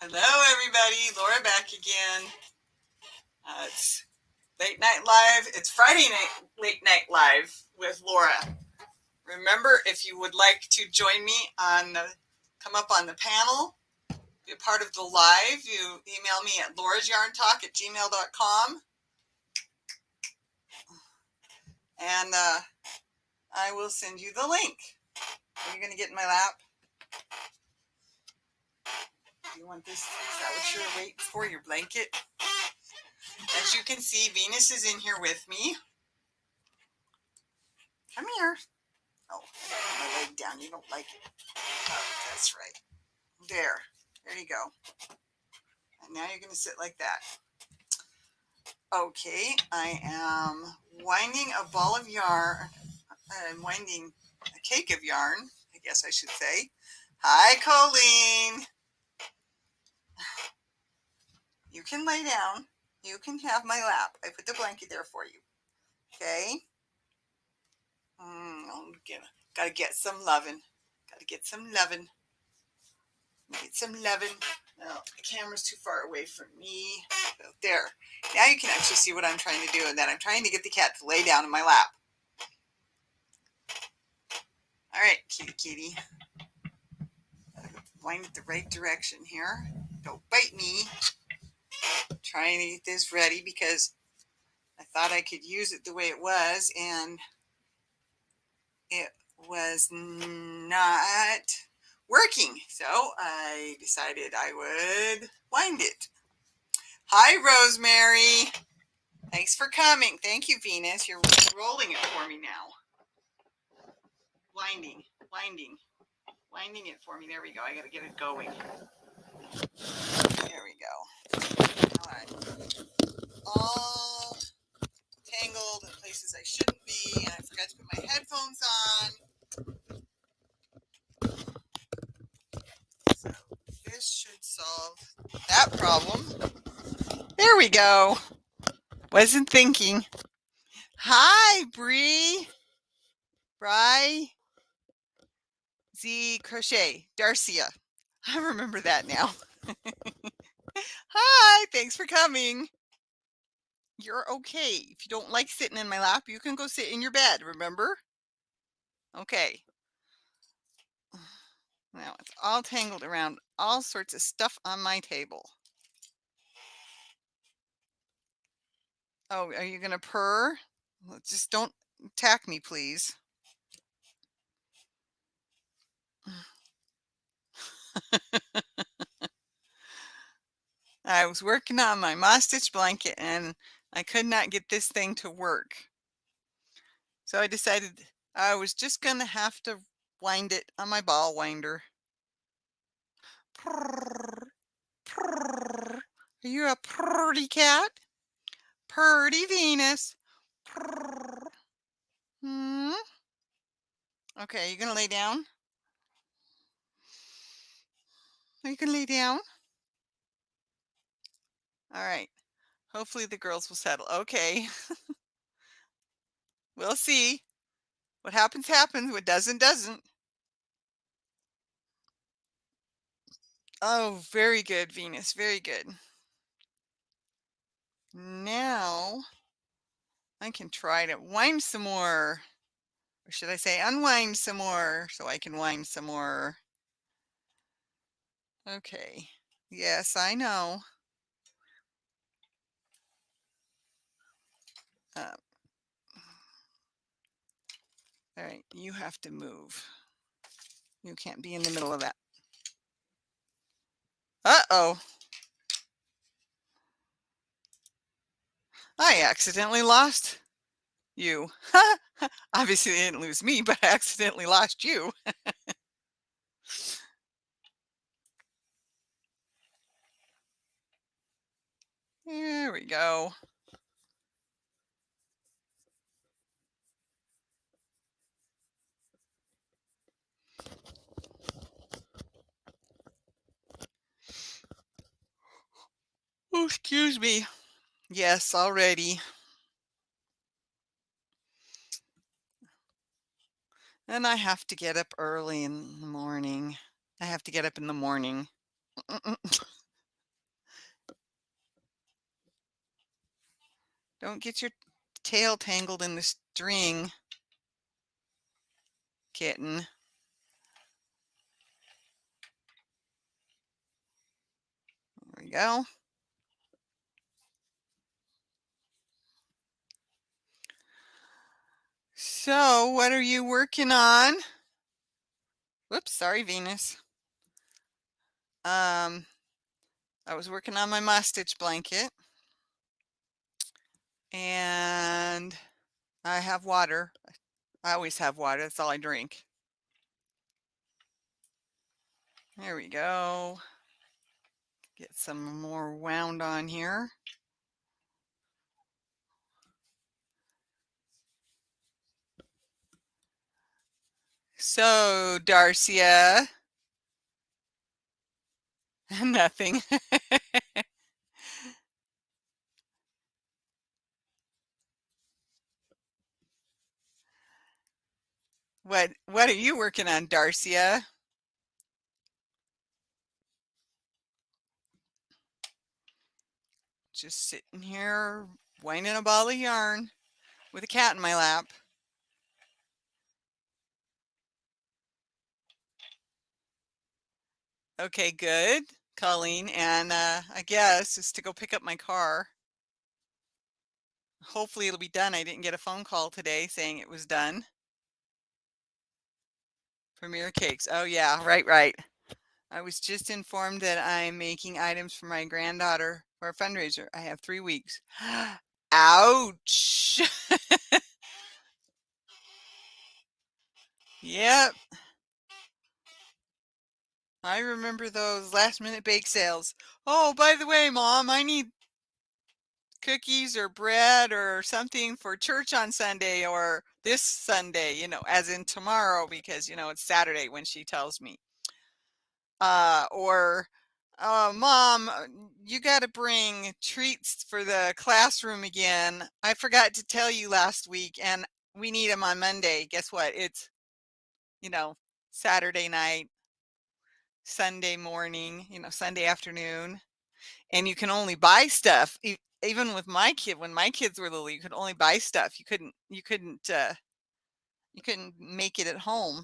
Hello, everybody. Laura back again. It's late night live. It's Friday night, late night live with Laura. Remember, if you would like to join me come up on the panel, be a part of the live, you email me at laurasyarntalk@gmail.com. And I will send you the link. Are you going to get in my lap? Do you want this? Is that what you're waiting for? Your blanket? As you can see, Venus is in here with me. Come here. Oh, I got my leg down. You don't like it. Oh, that's right. There. There you go. And now you're going to sit like that. Okay, I am winding a ball of yarn. I'm winding a cake of yarn, I guess I should say. Hi, Colleen. You can lay down. You can have my lap. I put the blanket there for you. Okay? Gotta get some loving. Gotta get some loving. Get some loving. No, the camera's too far away from me. So there. Now you can actually see what I'm trying to do, and then I'm trying to get the cat to lay down in my lap. All right, kitty. Wind it the right direction here. Don't bite me. I'm trying to get this ready because I thought I could use it the way it was, and it was not working. So I decided I would wind it. Hi, Rosemary. Thanks for coming. Thank you, Venus. You're rolling it for me now. Winding it for me. There we go. I got to get it going. There we go. All right. All tangled in places I shouldn't be, and I forgot to put my headphones on. So this should solve that problem. There we go. Wasn't thinking. Hi, Bree. Bry. Z Crochet. Darcia. I remember that now. Hi, thanks for coming. You're okay. If you don't like sitting in my lap, you can go sit in your bed, remember? Okay. Now it's all tangled around all sorts of stuff on my table. Oh, are you going to purr? Well, just don't attack me, please. I was working on my moss stitch blanket and I could not get this thing to work. So I decided I was just going to have to wind it on my ball winder. Purr, purr. Are you a purdy cat? Purdy Venus. Purr. Okay, you gonna lay down? Are you gonna lay down? All right. Hopefully the girls will settle. Okay. We'll see. What happens, happens. What doesn't, doesn't. Oh, very good, Venus. Very good. Now I can try to wind some more. Or should I say unwind some more so I can wind some more? Okay. Yes, I know. All right, you have to move. You can't be in the middle of that. Uh-oh. I accidentally lost you. Obviously, they didn't lose me, but I accidentally lost you. There we go. Oh, excuse me. Yes, already. And I have to get up early in the morning. I have to get up in the morning. Don't get your tail tangled in the string, kitten. There we go. So, what are you working on? Whoops, sorry, Venus. I was working on my moss stitch blanket, and I have water. I always have water. That's all I drink. There we go. Get some more wound on here. So, Darcia, nothing. What are you working on, Darcia? Just sitting here winding a ball of yarn with a cat in my lap. Okay, good, Colleen. And I guess is to go pick up my car. Hopefully it'll be done. I didn't get a phone call today saying it was done. Premier Cakes. Oh yeah, right. I was just informed that I'm making items for my granddaughter for a fundraiser. I have 3 weeks. Ouch. Yep. I remember those last minute bake sales. Oh, by the way, Mom, I need cookies or bread or something for church on Sunday or this Sunday, as in tomorrow, because, it's Saturday when she tells me. Or, Mom, you got to bring treats for the classroom again. I forgot to tell you last week, and we need them on Monday. Guess what? It's, Saturday night, Sunday morning, Sunday afternoon, and you can only buy stuff. Even with my kid, when my kids were little, you could only buy stuff. You couldn't make it at home.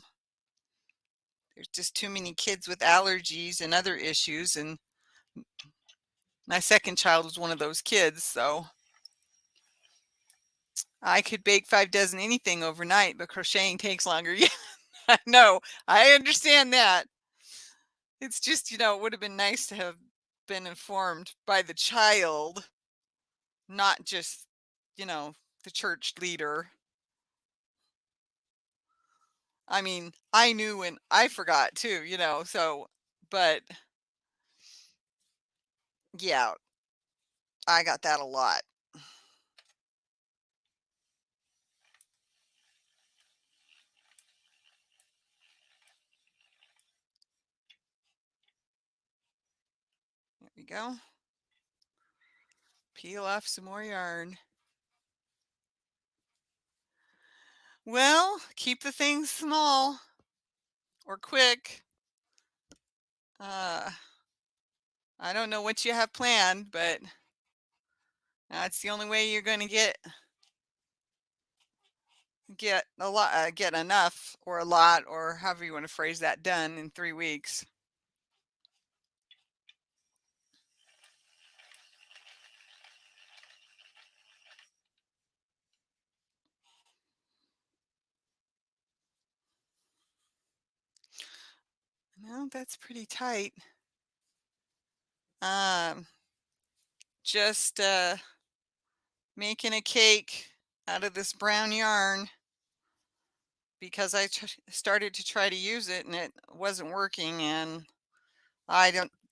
There's just too many kids with allergies and other issues, and my second child was one of those kids, so I could bake 5 dozen anything overnight, but crocheting takes longer. Yeah, no, I understand that. It's just, it would have been nice to have been informed by the child, not just, the church leader. I mean, I knew and I forgot too, but yeah, I got that a lot. There we go. Peel off some more yarn. Well, keep the things small or quick. I don't know what you have planned, but that's the only way you're going to get a lot, get enough or a lot, or however you want to phrase that, done in 3 weeks. No, that's pretty tight. Um, just making a cake out of this brown yarn because I started to try to use it and it wasn't working, and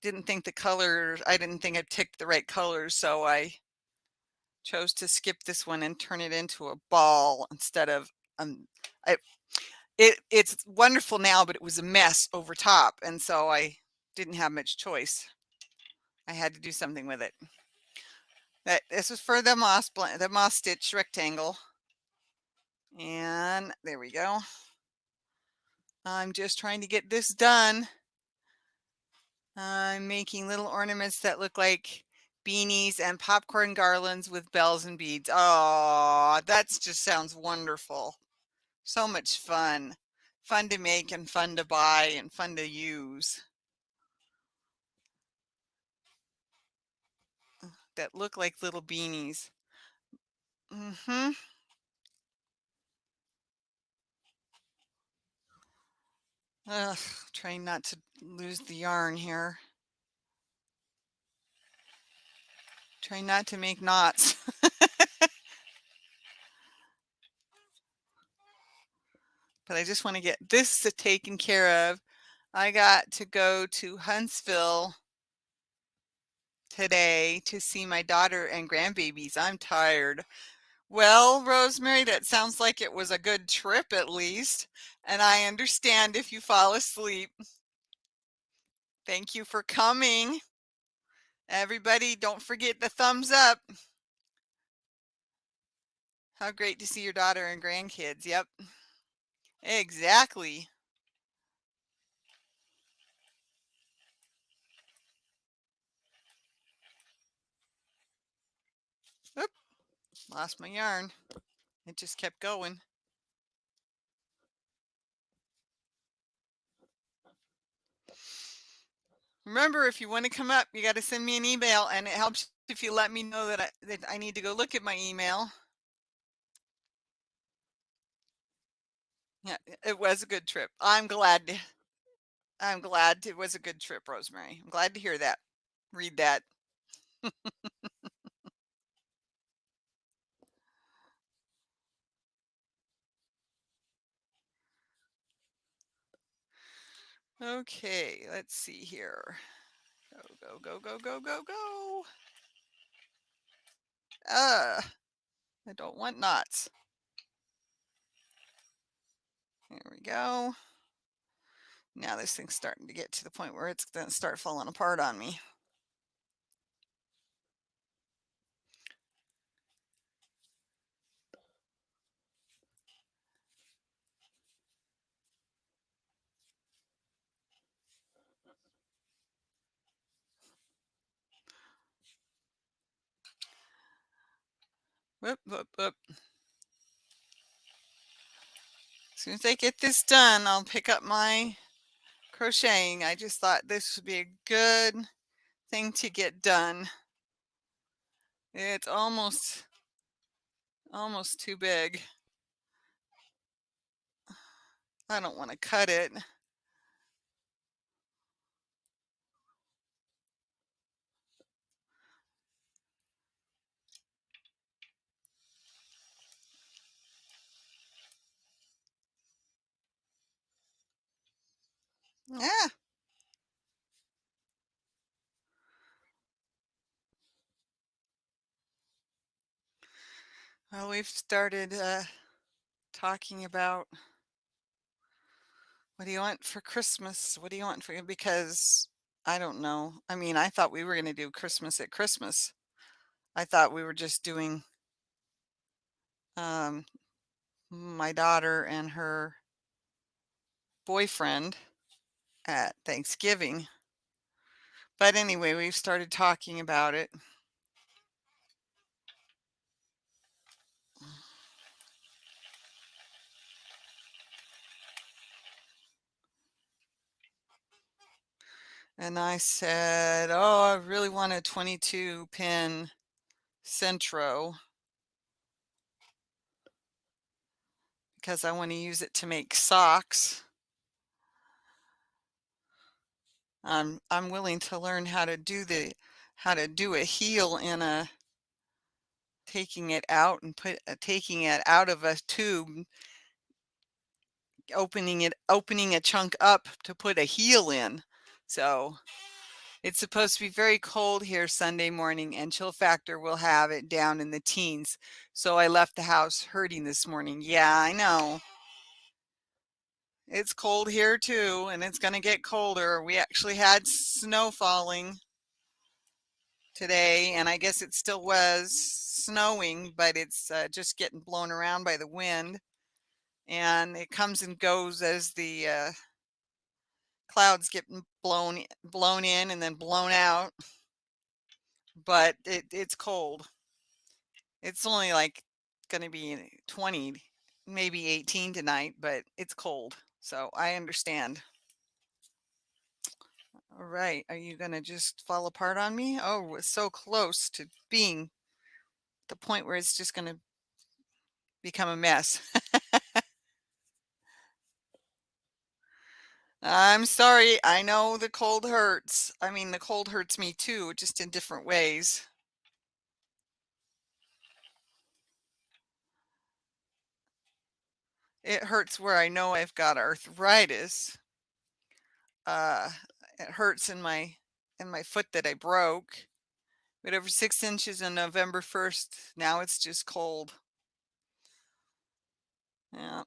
didn't think the colors, I didn't think I picked the right colors, so I chose to skip this one and turn it into a ball instead of I, it's wonderful now, but it was a mess over top, and so I didn't have much choice. I had to do something with it. This was for the moss stitch rectangle, and there we go. I'm just trying to get this done. I'm making little ornaments that look like beanies and popcorn garlands with bells and beads. Oh, that just sounds wonderful. So much fun. Fun to make and fun to buy and fun to use. That look like little beanies. Mm-hmm. Ugh, trying not to lose the yarn here. Trying not to make knots. But I just want to get this taken care of. I got to go to Huntsville today to see my daughter and grandbabies. I'm tired. Well, Rosemary, that sounds like it was a good trip at least. And I understand if you fall asleep. Thank you for coming. Everybody, don't forget the thumbs up. How great to see your daughter and grandkids. Yep, exactly. Oop, lost my yarn. It just kept going. Remember, if you want to come up, you got to send me an email, and it helps if you let me know that I need to go look at my email. Yeah, it was a good trip. I'm glad it was a good trip, Rosemary. I'm glad to hear that. Read that. Okay, let's see here. Go, go, go, go, go, go, go. I don't want knots. There we go. Now this thing's starting to get to the point where it's going to start falling apart on me. Whoop, whoop, whoop. As soon as I get this done, I'll pick up my crocheting. I just thought this would be a good thing to get done. It's almost too big. I don't want to cut it. Yeah. Well, we've started talking about what do you want for Christmas? What do you want for because I don't know. I mean, I thought we were going to do Christmas at Christmas. I thought we were just doing um, my daughter and her boyfriend at Thanksgiving. But anyway, we've started talking about it. And I said, oh, I really want a 22 pin Centro because I want to use it to make socks. I'm willing to learn how to do a heel in a taking it out and taking it out of a tube, opening a chunk up to put a heel in. So it's supposed to be very cold here Sunday morning, and chill factor will have it down in the teens. So I left the house hurting this morning. Yeah, I know. It's cold here too, and it's going to get colder. We actually had snow falling today, and I guess it still was snowing, but it's just getting blown around by the wind. And it comes and goes as the clouds get blown in and then blown out. but it's cold. It's only like going to be 20, maybe 18 tonight, but it's cold. So I understand. All right. Are you going to just fall apart on me? Oh, we're so close to being the point where it's just going to become a mess. I'm sorry. I know the cold hurts. I mean, the cold hurts me too, just in different ways. It hurts where I know I've got arthritis. Uh, it hurts in my foot that I broke. We had over 6 inches on November 1st. Now it's just cold. Yeah.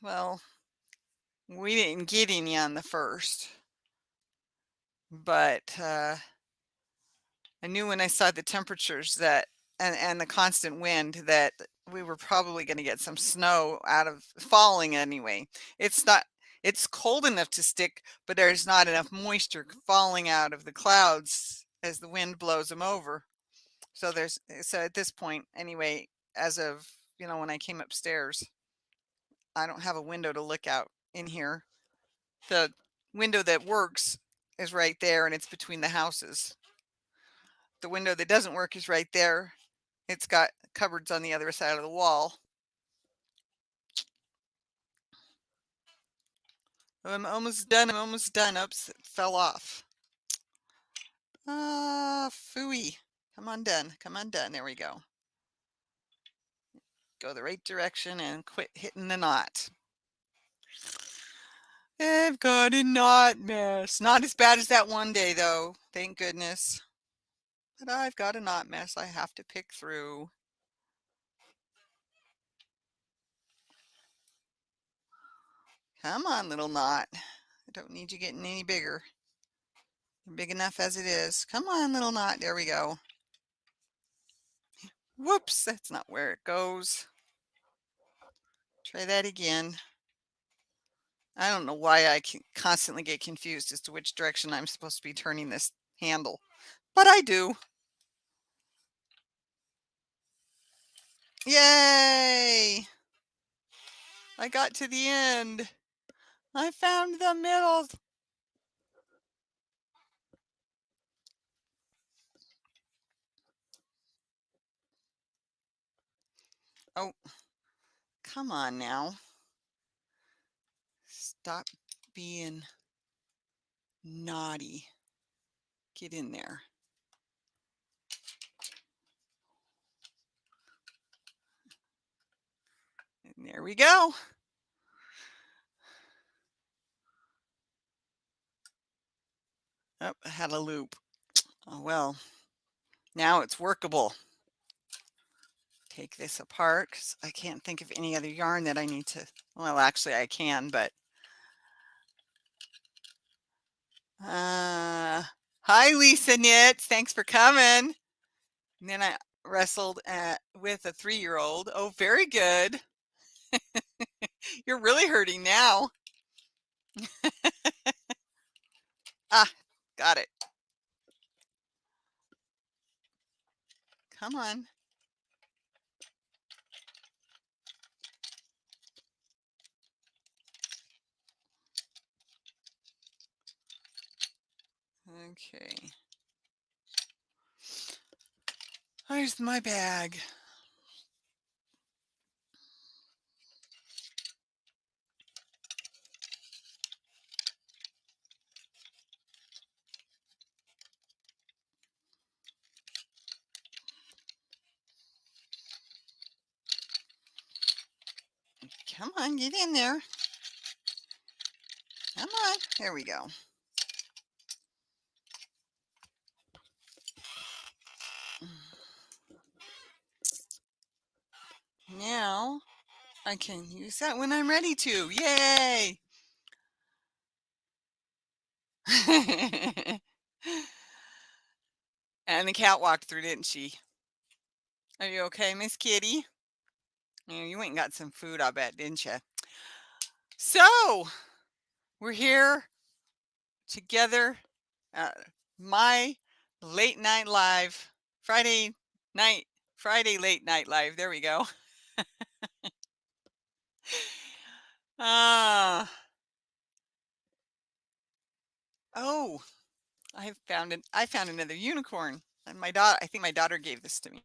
Well, we didn't get any on the first, but I knew when I saw the temperatures that and the constant wind that we were probably going to get some snow out of falling anyway. It's not it's cold enough to stick, but there's not enough moisture falling out of the clouds as the wind blows them over. So at this point anyway, as of, when I came upstairs, I don't have a window to look out in here. The window that works is right there and it's between the houses. The window that doesn't work is right there. It's got cupboards on the other side of the wall. I'm almost done. I'm almost done. Oops, it fell off. Ah, phooey. Come on, done. Come on, done. There we go. Go the right direction and quit hitting the knot. I've got a knot mess. Not as bad as that one day, though. Thank goodness. But I've got a knot mess I have to pick through. Come on, little knot. I don't need you getting any bigger. You're big enough as it is. Come on, little knot. There we go. Whoops, that's not where it goes. Try that again. I don't know why I constantly get confused as to which direction I'm supposed to be turning this handle, but I do. Yay! I got to the end. I found the middle. Oh, come on now. Stop being naughty. Get in there. And there we go. Oh, I had a loop. Oh, well, now it's workable. Take this apart 'cause I can't think of any other yarn that I need to. Well, actually, I can, but. Hi, Lisa Knits. Thanks for coming. And then I wrestled with a 3-year-old. Oh, very good. You're really hurting now. Ah, got it. Come on. Okay. Where's my bag? Come on, get in there. Come on. There we go. Now I can use that when I'm ready to. Yay! And the cat walked through, didn't she? Are you okay, Miss Kitty? You went and got some food, I bet, didn't you? So, we're here together. My Late night live. Friday night. Friday late night live. There we go. Ah. Oh, I found another unicorn. And I think my daughter gave this to me.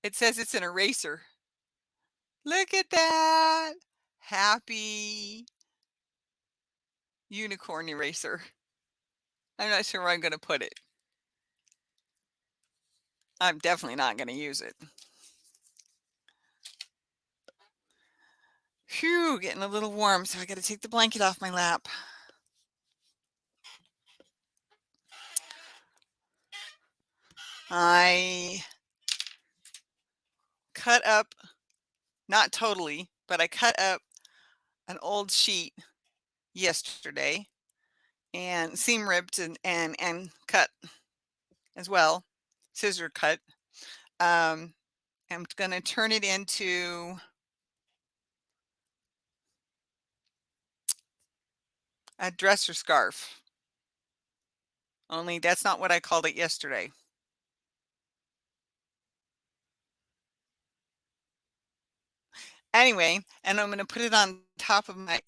It says it's an eraser. Look at that. Happy unicorn eraser. I'm not sure where I'm going to put it. I'm definitely not going to use it. Phew, getting a little warm, so I got to take the blanket off my lap. I cut up, not totally, but I cut up an old sheet yesterday and seam ripped and cut as well, scissor cut. I'm going to turn it into a dresser scarf. Only that's not what I called it yesterday. Anyway, and I'm going to put it on top of my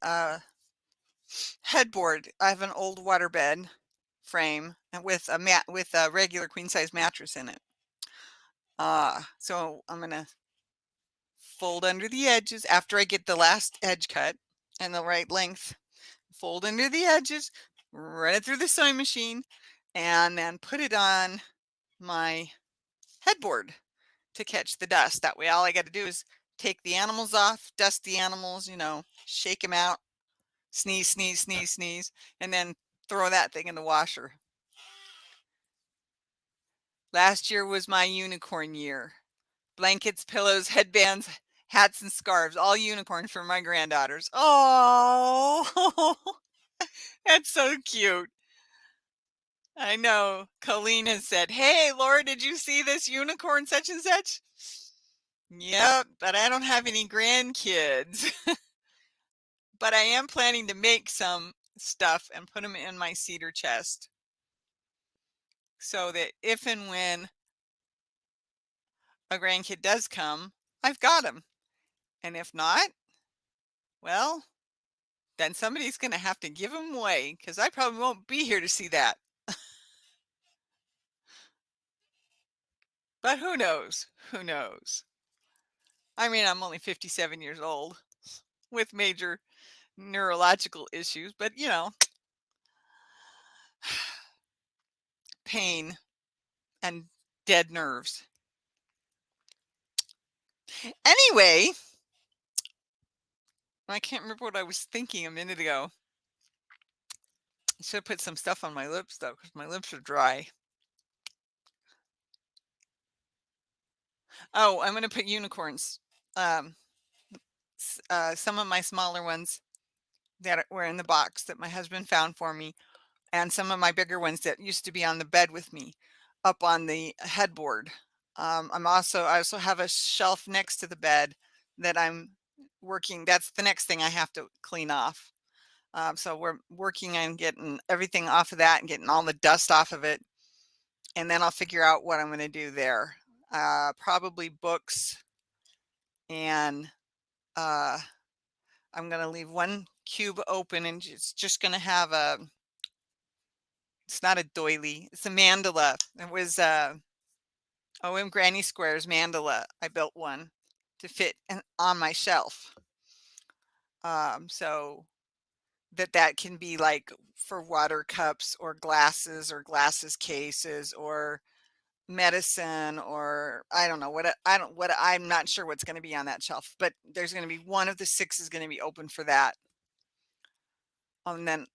headboard. I have an old waterbed frame with a regular queen size mattress in it. So I'm going to fold under the edges after I get the last edge cut and the right length. Fold under the edges, run it through the sewing machine, and then put it on my headboard to catch the dust. That way, all I got to do is take the animals off, dust the animals, shake them out, sneeze, sneeze, sneeze, sneeze, and then throw that thing in the washer. Last year was my unicorn year. Blankets, pillows, headbands, hats, and scarves, all unicorns for my granddaughters. Oh, that's so cute. I know. Colleen has said, "Hey, Laura, did you see this unicorn such and such?" Yep, but I don't have any grandkids. But I am planning to make some stuff and put them in my cedar chest so that if and when a grandkid does come, I've got them. And if not, well, then somebody's going to have to give them away because I probably won't be here to see that. But who knows? Who knows? I mean, I'm only 57 years old with major neurological issues, but pain and dead nerves. Anyway, I can't remember what I was thinking a minute ago. I should have put some stuff on my lips though, because my lips are dry. Oh, I'm going to put unicorns. Um, some of my smaller ones that were in the box that my husband found for me, and some of my bigger ones that used to be on the bed with me up on the headboard. I also have a shelf next to the bed that I'm working. That's the next thing I have to clean off. So we're working on getting everything off of that and getting all the dust off of it. And then I'll figure out what I'm going to do there. Probably books, and I'm going to leave one cube open, and it's just going to have it's not a doily, it's a mandala. It was O.M. Granny Square's mandala. I built one to fit on my shelf. So that can be like for water cups or glasses cases or medicine, or I don't know what I'm not sure what's going to be on that shelf, but there's going to be one of the 6 is going to be open for that. And then,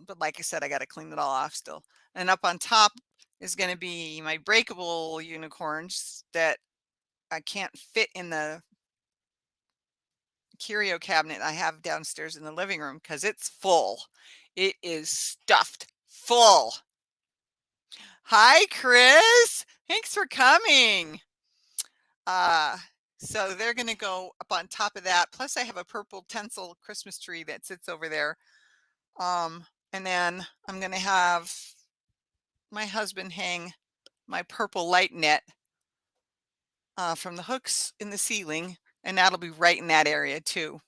but like I said, I got to clean it all off still. And up on top is going to be my breakable unicorns that I can't fit in the curio cabinet I have downstairs in the living room because it's full. It is stuffed full. Hi, Chris. Thanks for coming. So they're going to go up on top of that. Plus, I have a purple tinsel Christmas tree that sits over there. And then I'm going to have my husband hang my purple light net from the hooks in the ceiling, and that'll be right in that area too.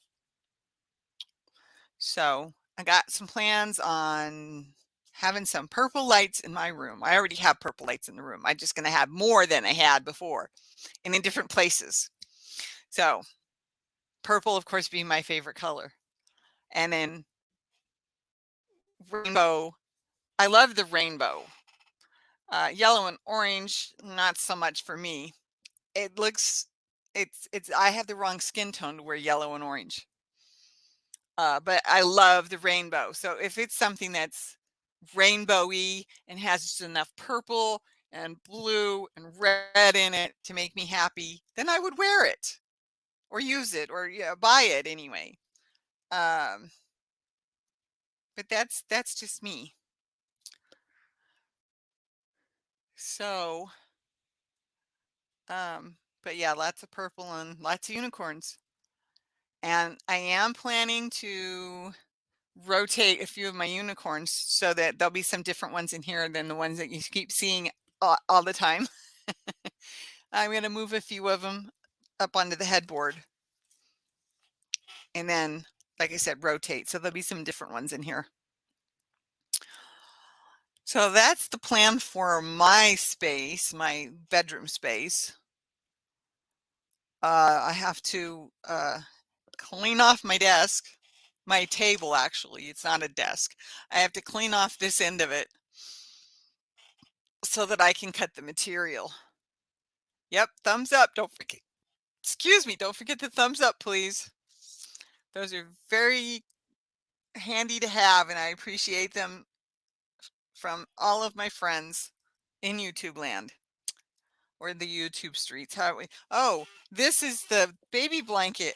So I got some plans on having some purple lights in my room. I already have purple lights in the room. I'm just going to have more than I had before and in different places. So purple, of course, being my favorite color. And then rainbow. I love the rainbow. Yellow and orange, not so much for me. It looks, I have the wrong skin tone to wear yellow and orange. But I love the rainbow. So if it's something that's rainbowy and has just enough purple and blue and red in it to make me happy, then I would wear it or use it or buy it anyway. But that's just me. So, but yeah, lots of purple and lots of unicorns. And I am planning to rotate a few of my unicorns so that there'll be some different ones in here than the ones that you keep seeing all the time. I'm going to move a few of them up onto the headboard. And then, like I said, rotate. So there'll be some different ones in here. So that's the plan for my space, my bedroom space. I have to clean off my desk, my table actually. It's not a desk. I have to clean off this end of it so that I can cut the material. Yep, thumbs up. Don't forget. Excuse me, don't forget the thumbs up, please. Those are very handy to have, and I appreciate them from all of my friends in YouTube land or the YouTube streets. Oh, this is the baby blanket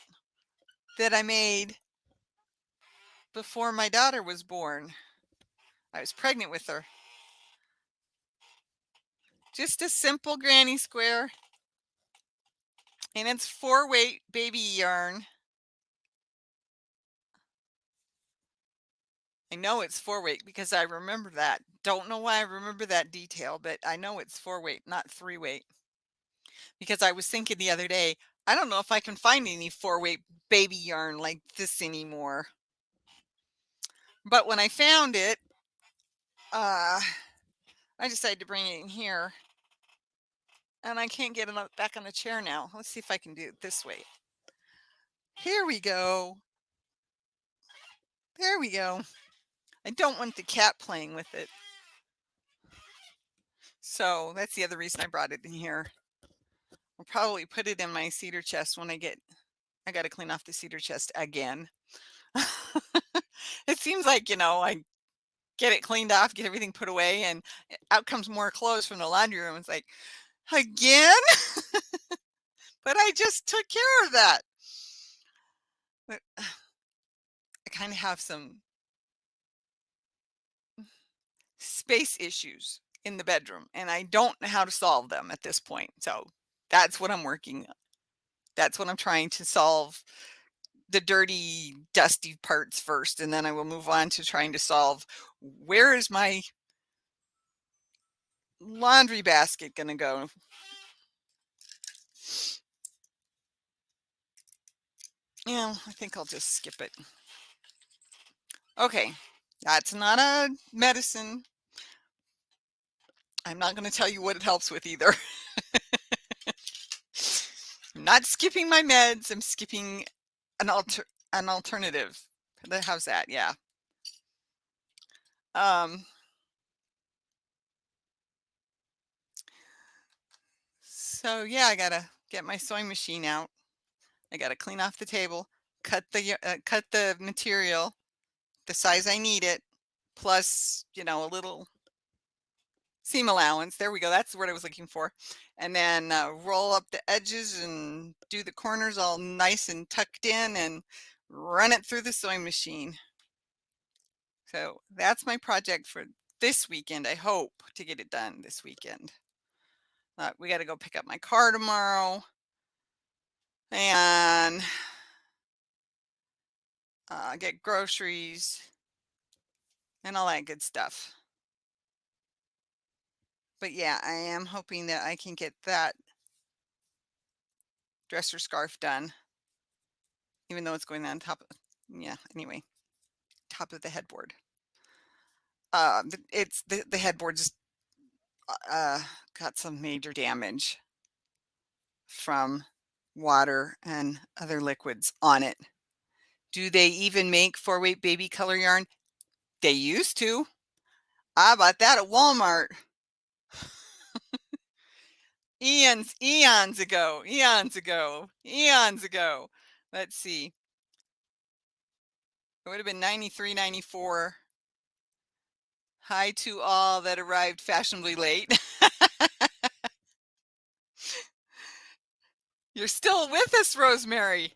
that I made before my daughter was born. I was pregnant with her. Just a simple granny square. And it's 4-weight baby yarn. I know it's 4-weight because I remember that. Don't know why I remember that detail, but I know it's 4-weight, not 3-weight. Because I was thinking the other day, I don't know if I can find any 4-weight baby yarn like this anymore. But when I found it, I decided to bring it in here. And I can't get it back on the chair now. Let's see if I can do it this way. Here we go. There we go. I don't want the cat playing with it. So that's the other reason I brought it in here. I'll probably put it in my cedar chest when I got to clean off the cedar chest again. It seems like, I get it cleaned off, get everything put away, and out comes more clothes from the laundry room. It's like, again? But I just took care of that. But I kind of have some space issues in the bedroom, and I don't know how to solve them at this point. So that's what I'm working on. That's what I'm trying to solve, the dirty, dusty parts first, and then I will move on to trying to solve where is my laundry basket going to go. Yeah, I think I'll just skip it. Okay, that's not a medicine. I'm not going to tell you what it helps with either. I'm not skipping my meds. I'm skipping an alternative. How's that? Yeah. So yeah, I gotta get my sewing machine out. I gotta clean off the table, cut the material the size I need it, plus a little seam allowance. There we go. That's the word I was looking for. And then roll up the edges and do the corners all nice and tucked in and run it through the sewing machine. So that's my project for this weekend. I hope to get it done this weekend. We got to go pick up my car tomorrow and get groceries and all that good stuff. But yeah, I am hoping that I can get that dresser scarf done, even though it's going on top of, yeah, anyway, top of the headboard. It's the headboard's got some major damage from water and other liquids on it. Do they even make 4-weight baby color yarn? They used to. I bought that at Walmart eons ago, eons ago, eons ago. Let's see. It would have been 93, 94. Hi to all that arrived fashionably late. You're still with us, Rosemary.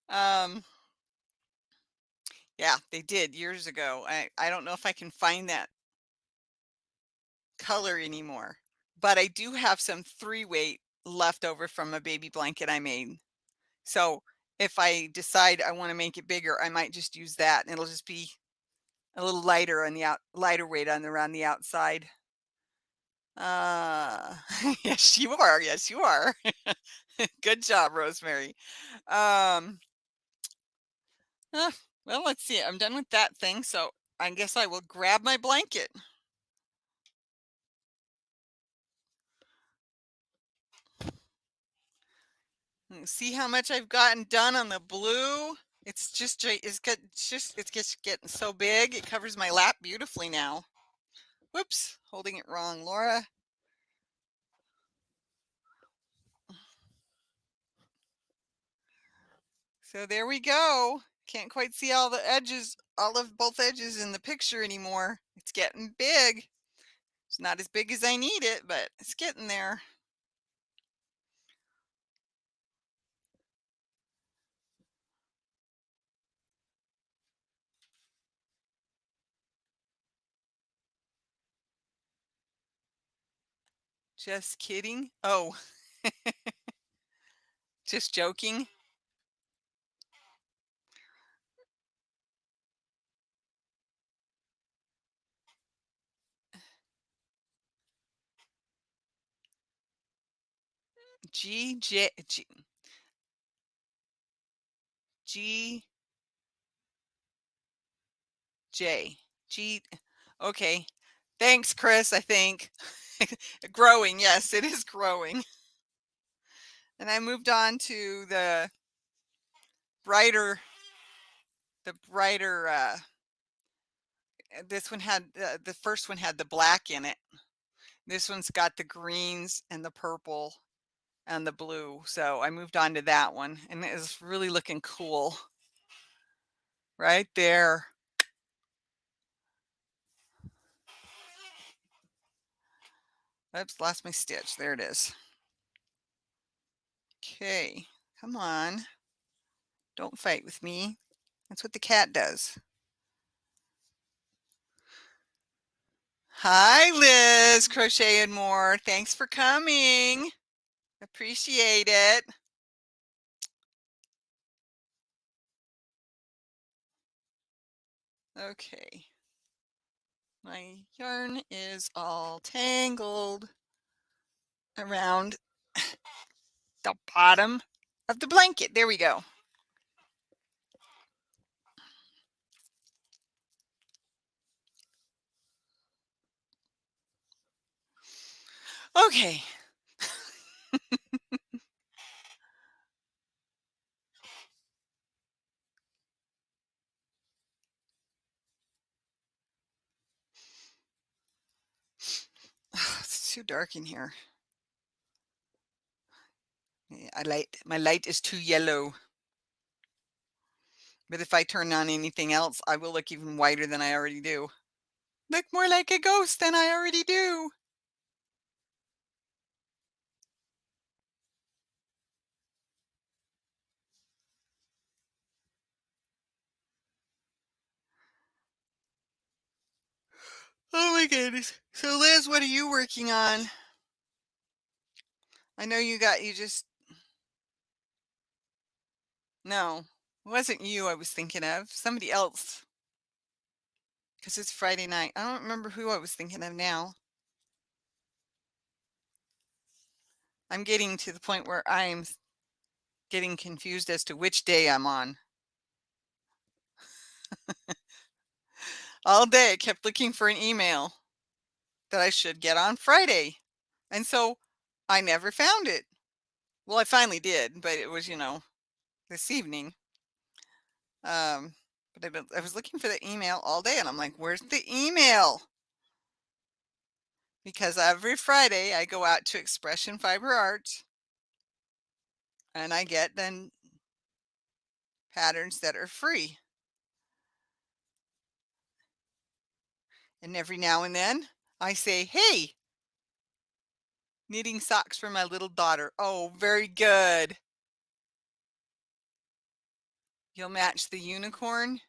um, yeah, they did years ago. I don't know if I can find that color anymore, but I do have some 3-weight left over from a baby blanket I made. So if I decide I want to make it bigger, I might just use that, and it'll just be a little lighter on the lighter weight on around the outside. Uh, yes, you are. Yes, you are. Good job, Rosemary. Um, uh, well, let's see. I'm done with that thing, so I guess I will grab my blanket. See how much I've gotten done on the blue. It's just getting so big. It covers my lap beautifully now. Whoops, holding it wrong, Laura. So there we go. Can't quite see all the edges, all of both edges in the picture anymore. It's getting big. It's not as big as I need it, but it's getting there. Just kidding. Oh, just joking. G J G G J G. Okay. Thanks, Chris. I think growing. Yes, it is growing. And I moved on to brighter, the brighter. This one had the first one had the black in it. This one's got the greens and the purple and the blue. So I moved on to that one, and it is really looking cool. Right there. Oops, lost my stitch. There it is. Okay, come on. Don't fight with me. That's what the cat does. Hi, Liz, Crochet and More. Thanks for coming. Appreciate it. Okay. My yarn is all tangled around the bottom of the blanket. There we go. Okay. It's too dark in here. My light is too yellow. But if I turn on anything else, I will look even whiter than I already do. Look more like a ghost than I already do. Oh my goodness. So Liz, what are you working on? I know you just No, it wasn't you I was thinking of. Somebody else. Because it's Friday night. I don't remember who I was thinking of now. I'm getting to the point where I'm getting confused as to which day I'm on. All day I kept looking for an email that I should get on Friday. And so I never found it. Well, I finally did, but it was, this evening. Um, but I was looking for the email all day and I'm like, where's the email? Because every Friday I go out to Expression Fiber Arts and I get then patterns that are free. And every now and then I say, hey, knitting socks for my little daughter. Oh, very good. You'll match the unicorn?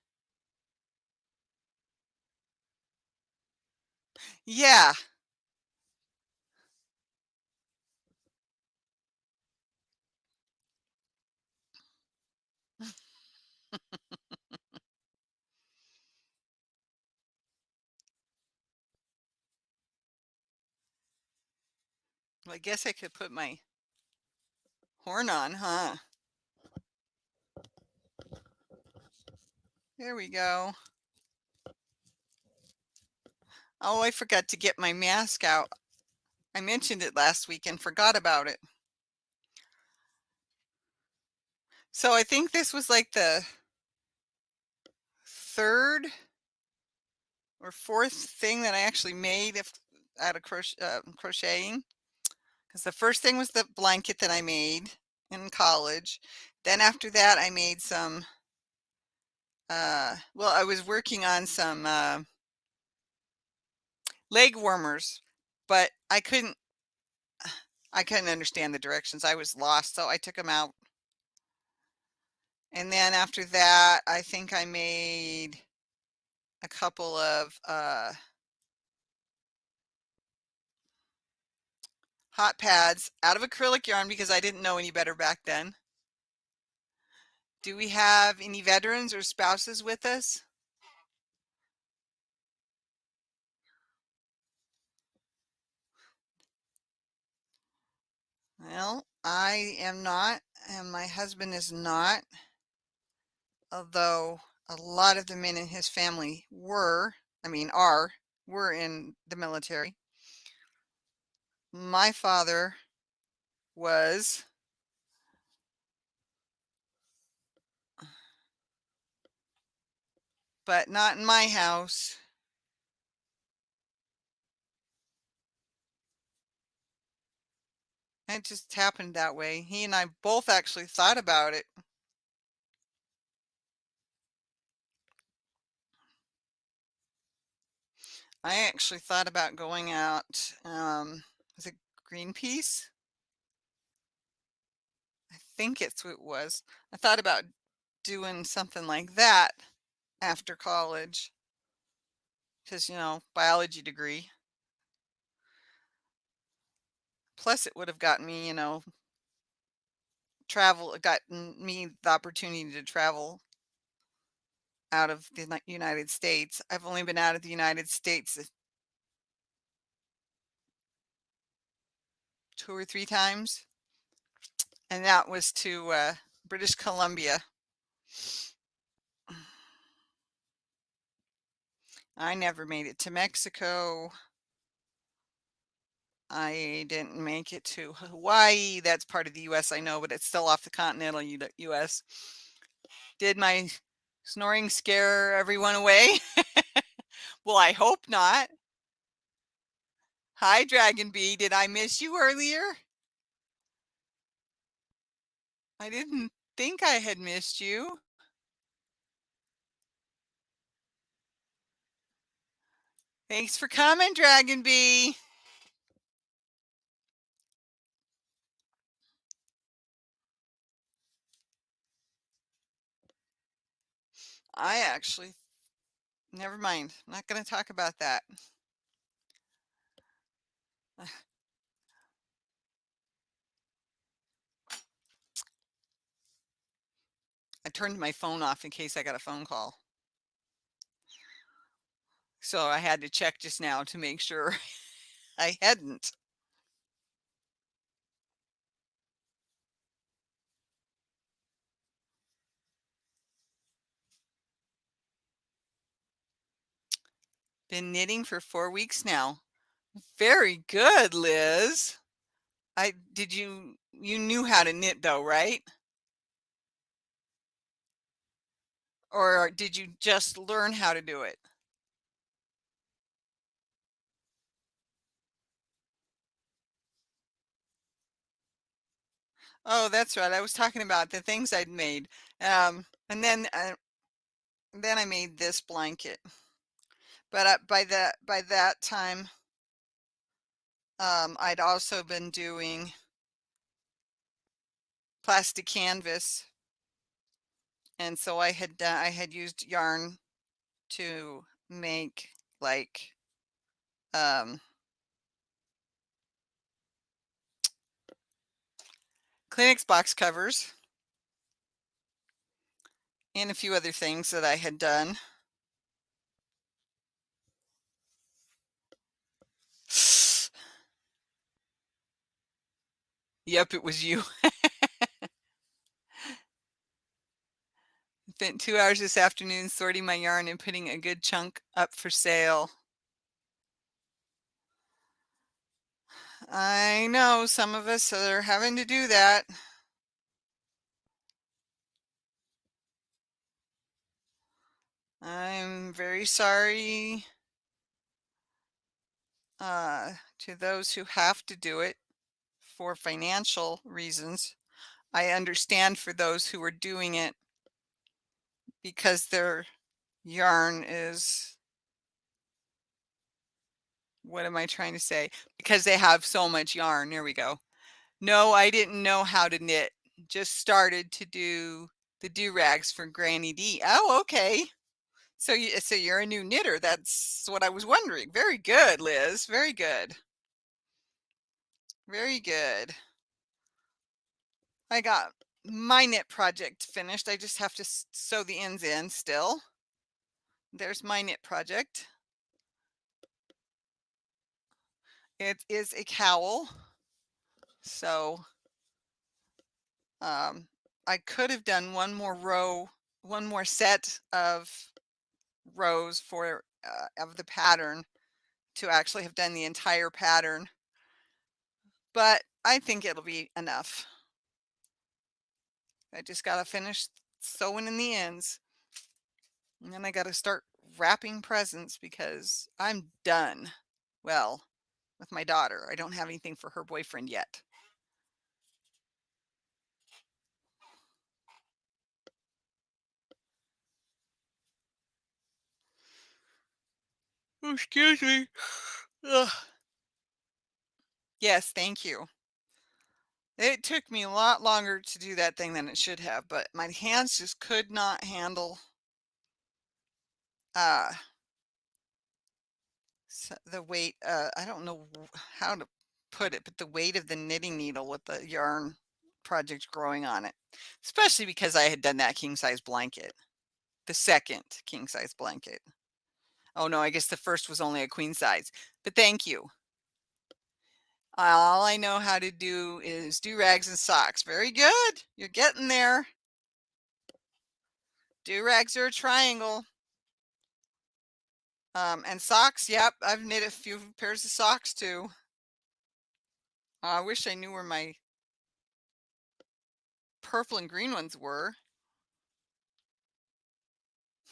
Yeah. Well, I guess I could put my horn on, huh? There we go. Oh, I forgot to get my mask out. I mentioned it last week and forgot about it. So I think this was like the third or fourth thing that I actually made out of crocheting. Because the first thing was the blanket that I made in college. Then after that, I made some. Well, I was working on some leg warmers, but I couldn't understand the directions. I was lost, so I took them out. And then after that, I think I made a couple of hot pads out of acrylic yarn because I didn't know any better back then. Do we have any veterans or spouses with us? Well, I am not, and my husband is not, although a lot of the men in his family were in the military. My father was, but not in my house. It just happened that way. He and I both actually thought about it. I actually thought about going out, was it Greenpeace? I think it's what it was. I thought about doing something like that after college because, biology degree. Plus, it would have gotten me, gotten me the opportunity to travel out of the United States. I've only been out of the United States 2 or 3 times, and that was to British Columbia. I never made it to Mexico. I didn't make it to Hawaii. That's part of the US, I know, but it's still off the continental US. Did my snoring scare everyone away? Well, I hope not. Hi, Dragon Bee. Did I miss you earlier? I didn't think I had missed you. Thanks for coming, Dragon Bee. I actually, never mind. I'm not going to talk about that. I turned my phone off in case I got a phone call. So I had to check just now to make sure I hadn't. Been knitting for 4 weeks now. Very good, Liz. You knew how to knit though, right? Or did you just learn how to do it? Oh, that's right. I was talking about the things I'd made. And then I made this blanket. But by that time, I'd also been doing plastic canvas, and so I had used yarn to make like um, Kleenex box covers and a few other things that I had done. Yep, it was you. Spent 2 hours this afternoon sorting my yarn and putting a good chunk up for sale. I know some of us are having to do that. I'm very sorry to those who have to do it for financial reasons. I understand for those who are doing it because their yarn is, what am I trying to say? Because they have so much yarn. There we go. No, I didn't know how to knit. Just started to do the do-rags for Granny D. Oh, okay. So you're a new knitter. That's what I was wondering. Very good, Liz. Very good. Very good. I got my knit project finished. I just have to sew the ends in still. There's my knit project. It is a cowl. So I could have done one more set of rows for of the pattern to actually have done the entire pattern, but I think it'll be enough. I just gotta finish sewing in the ends, and then I gotta start wrapping presents because I'm done. Well, with my daughter, I don't have anything for her boyfriend yet. Oh, excuse me. Ugh. Yes, thank you. It took me a lot longer to do that thing than it should have, but my hands just could not handle uh the weight. I don't know how to put it, but the weight of the knitting needle with the yarn project growing on it, especially because I had done that king size blanket, the second king size blanket. Oh no, I guess the first was only a queen size, but thank you. All I know how to do is do rags and socks. Very good. You're getting there. Do rags are a triangle. And socks, yep, I've knit a few pairs of socks too. I wish I knew where my purple and green ones were.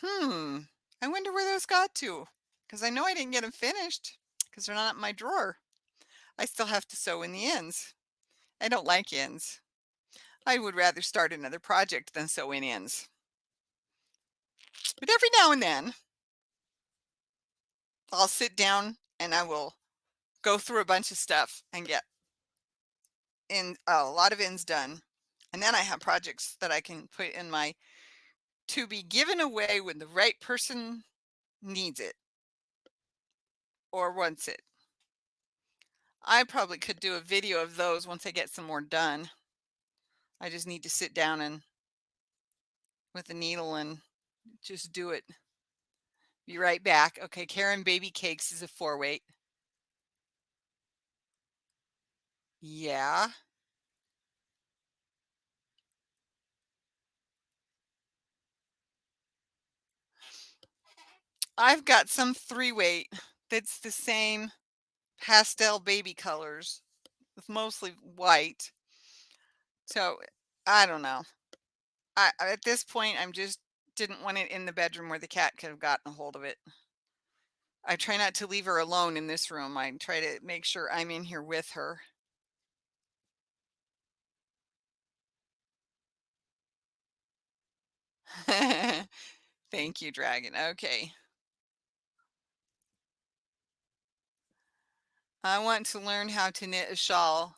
I wonder where those got to, because I know I didn't get them finished because they're not in my drawer. I still have to sew in the ends. I don't like ends. I would rather start another project than sew in ends. But every now and then, I'll sit down and I will go through a bunch of stuff and get in a lot of ends done. And then I have projects that I can put in my to be given away when the right person needs it or wants it. I probably could do a video of those once I get some more done. I just need to sit down and with a needle and just do it. Be right back. Okay, Karen Baby Cakes is a 4-weight. Yeah. I've got some 3-weight that's the same pastel baby colors with mostly white. So I don't know. At this point, I'm just didn't want it in the bedroom where the cat could have gotten a hold of it. I try not to leave her alone in this room. I try to make sure I'm in here with her. Thank you, Dragon. Okay. I want to learn how to knit a shawl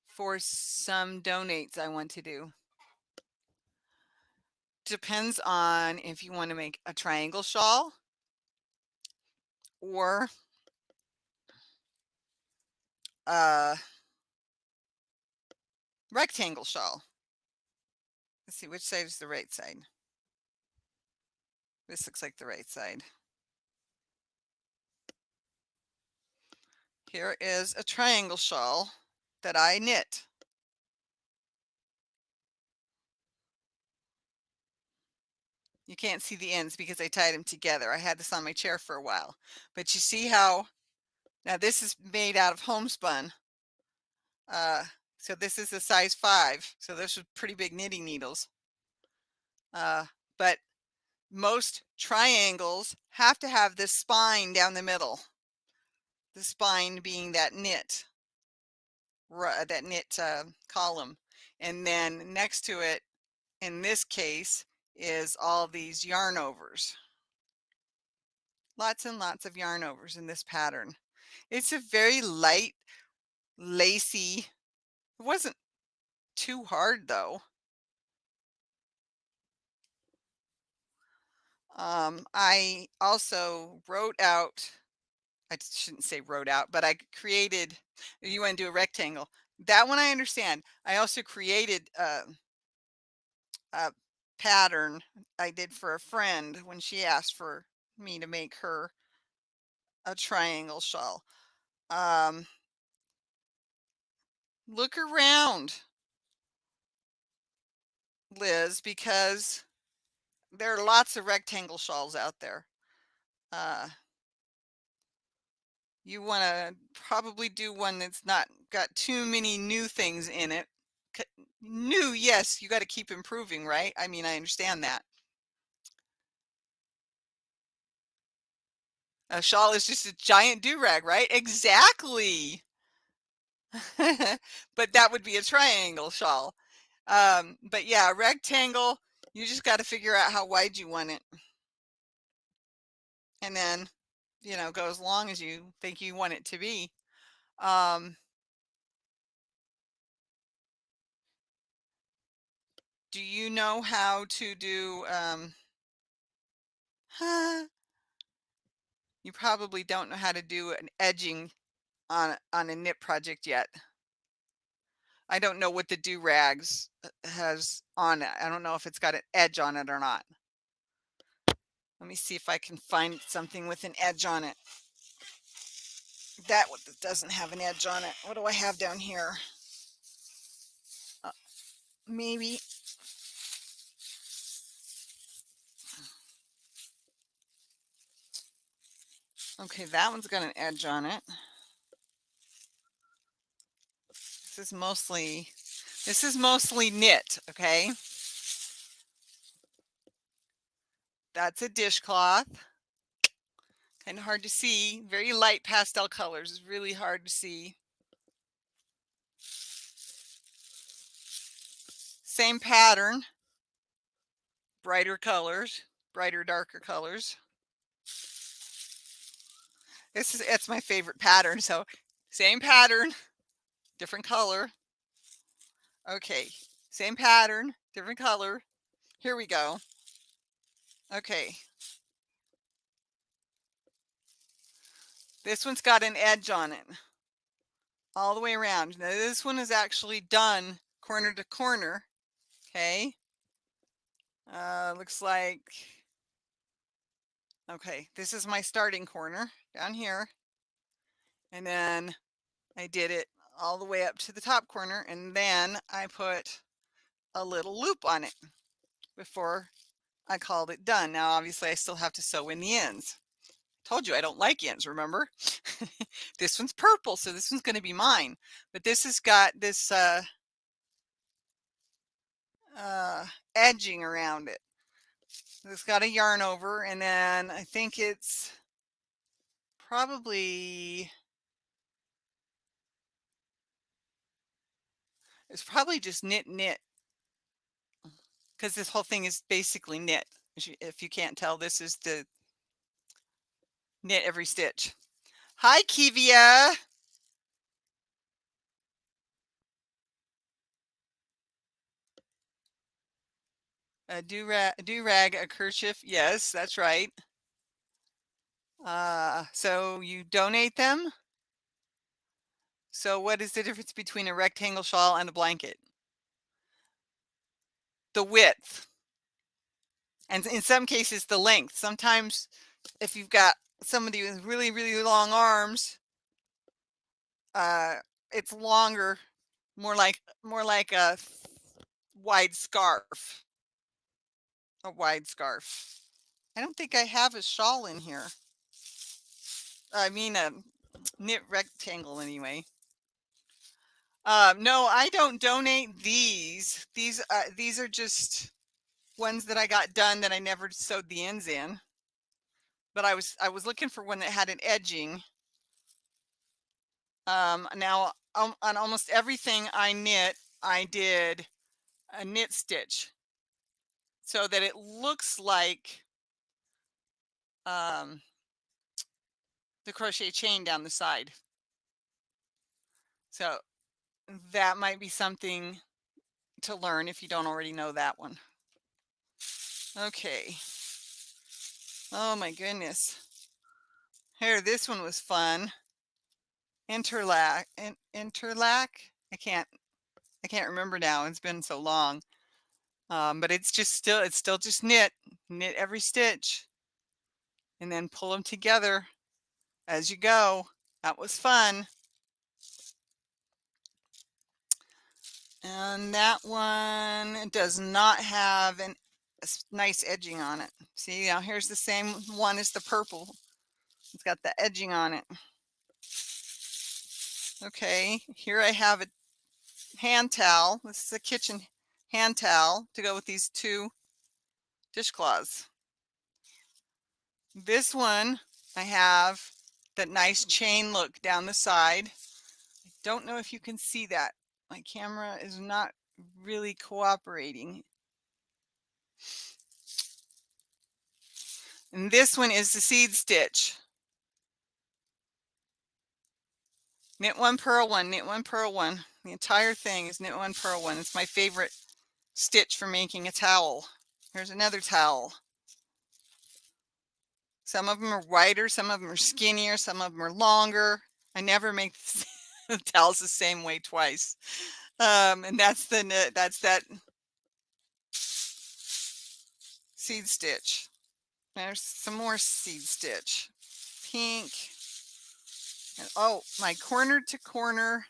for some donates I want to do. Depends on if you want to make a triangle shawl or a rectangle shawl. Let's see, which side is the right side? This looks like the right side. Here is a triangle shawl that I knit. You can't see the ends because I tied them together. I had this on my chair for a while. But you see how, now this is made out of homespun. So this is a size 5. So those are pretty big knitting needles. But most triangles have to have this spine down the middle. The spine being that knit column. And then next to it, in this case, is all these yarn overs. Lots and lots of yarn overs in this pattern. It's a very light, lacy. It wasn't too hard though. I also wrote out, I shouldn't say wrote out, but I created, you want to do a rectangle. That one I understand. I also created a pattern I did for a friend when she asked for me to make her a triangle shawl. Look around, Liz, because there are lots of rectangle shawls out there. You want to probably do one that's not got too many new things in it. New, yes, you got to keep improving, right? I mean, I understand that. A shawl is just a giant do-rag, right? Exactly. But that would be a triangle shawl. But yeah, rectangle, you just got to figure out how wide you want it. And then, go as long as you think you want it to be. Do you know how to do, you probably don't know how to do an edging on a knit project yet. I don't know what the do-rags has on it. I don't know if it's got an edge on it or not. Let me see if I can find something with an edge on it. That one doesn't have an edge on it. What do I have down here? Maybe. Okay, that one's got an edge on it. This is mostly knit, okay? That's a dishcloth. Kind of hard to see. Very light pastel colors. It's really hard to see. Same pattern. Brighter colors. Brighter, darker colors. It's my favorite pattern. So same pattern, different color. Okay, same pattern, different color. Here we go. Okay. This one's got an edge on it all the way around. Now this one is actually done corner to corner. Okay. Looks like, okay, this is my starting corner down here. And then I did it all the way up to the top corner. And then I put a little loop on it before I called it done. Now, obviously I still have to sew in the ends. Told you I don't like ends, remember? This one's purple, so this one's going to be mine. But this has got this edging around it. It's got a yarn over, and then I think it's probably just knit, because this whole thing is basically knit. If you can't tell, this is the knit every stitch. Hi, Kivia. A do-rag, a kerchief. Yes, that's right. So you donate them? So what is the difference between a rectangle shawl and a blanket? The width. And in some cases, the length. Sometimes if you've got somebody with really, really long arms, it's longer, more like a wide scarf. A wide scarf. I don't think I have a shawl in here. I mean a knit rectangle anyway. No, I don't donate these. These are just ones that I got done that I never sewed the ends in. But I was looking for one that had an edging. Now on almost everything I knit, I did a knit stitch so that it looks like the crochet chain down the side. So that might be something to learn if you don't already know that one. Okay. Oh my goodness. Here, this one was fun. Interlac. Interlac. I can't remember now. It's been so long. But it's still just knit every stitch, and then pull them together as you go. That was fun. And that one does not have a nice edging on it. See, now here's the same one as the purple. It's got the edging on it. Okay, here I have a hand towel. This is a kitchen hand towel to go with these two dishcloths. This one, I have that nice chain look down the side. I don't know if you can see that. My camera is not really cooperating. And this one is the seed stitch. Knit one, purl one, knit one, purl one. The entire thing is knit one, purl one. It's my favorite stitch for making a towel. Here's another towel. Some of them are wider, some of them are skinnier, some of them are longer. I never make the towels the same way twice. And that's that seed stitch. There's some more seed stitch. Pink. And, oh, my corner to corner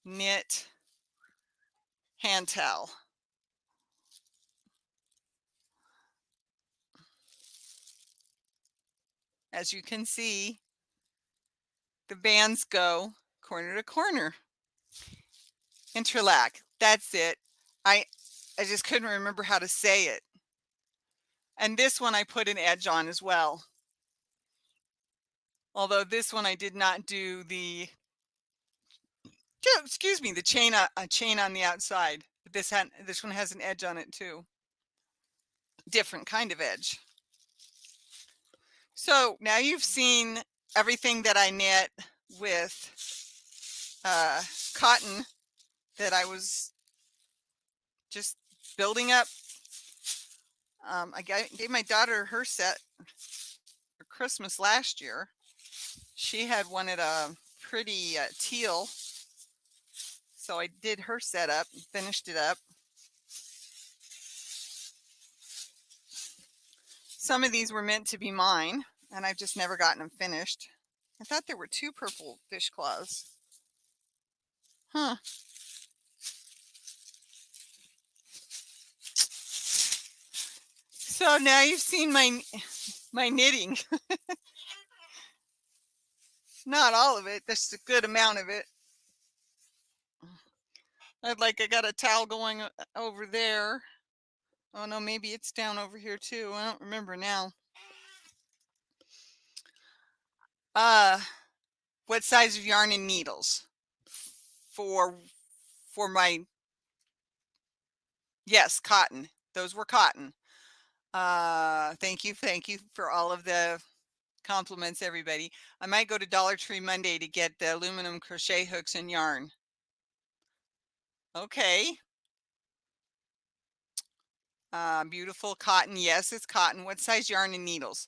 knit hand towel. As you can see, the bands go corner to corner. Interlac. That's it. I just couldn't remember how to say it. And this one I put an edge on as well. Although this one I did not do the, excuse me, the chain, a chain on the outside. But this one has an edge on it too. Different kind of edge. So now you've seen everything that I knit with cotton that I was just building up. I gave my daughter her set for Christmas last year. She had wanted a pretty teal, so I did her setup, finished it up. some of these were meant to be mine, and I've just never gotten them finished. I thought there were 2 purple dishcloths. Huh. So now you've seen my knitting. Not all of it, just a good amount of it. I got a towel going over there. Oh no, maybe it's down over here too. I don't remember now. What size of yarn and needles for my, yes, cotton. Those were cotton. Thank you for all of the compliments, everybody. I might go to Dollar Tree Monday to get the aluminum crochet hooks and yarn. Okay. Beautiful cotton. Yes, it's cotton. What size yarn and needles?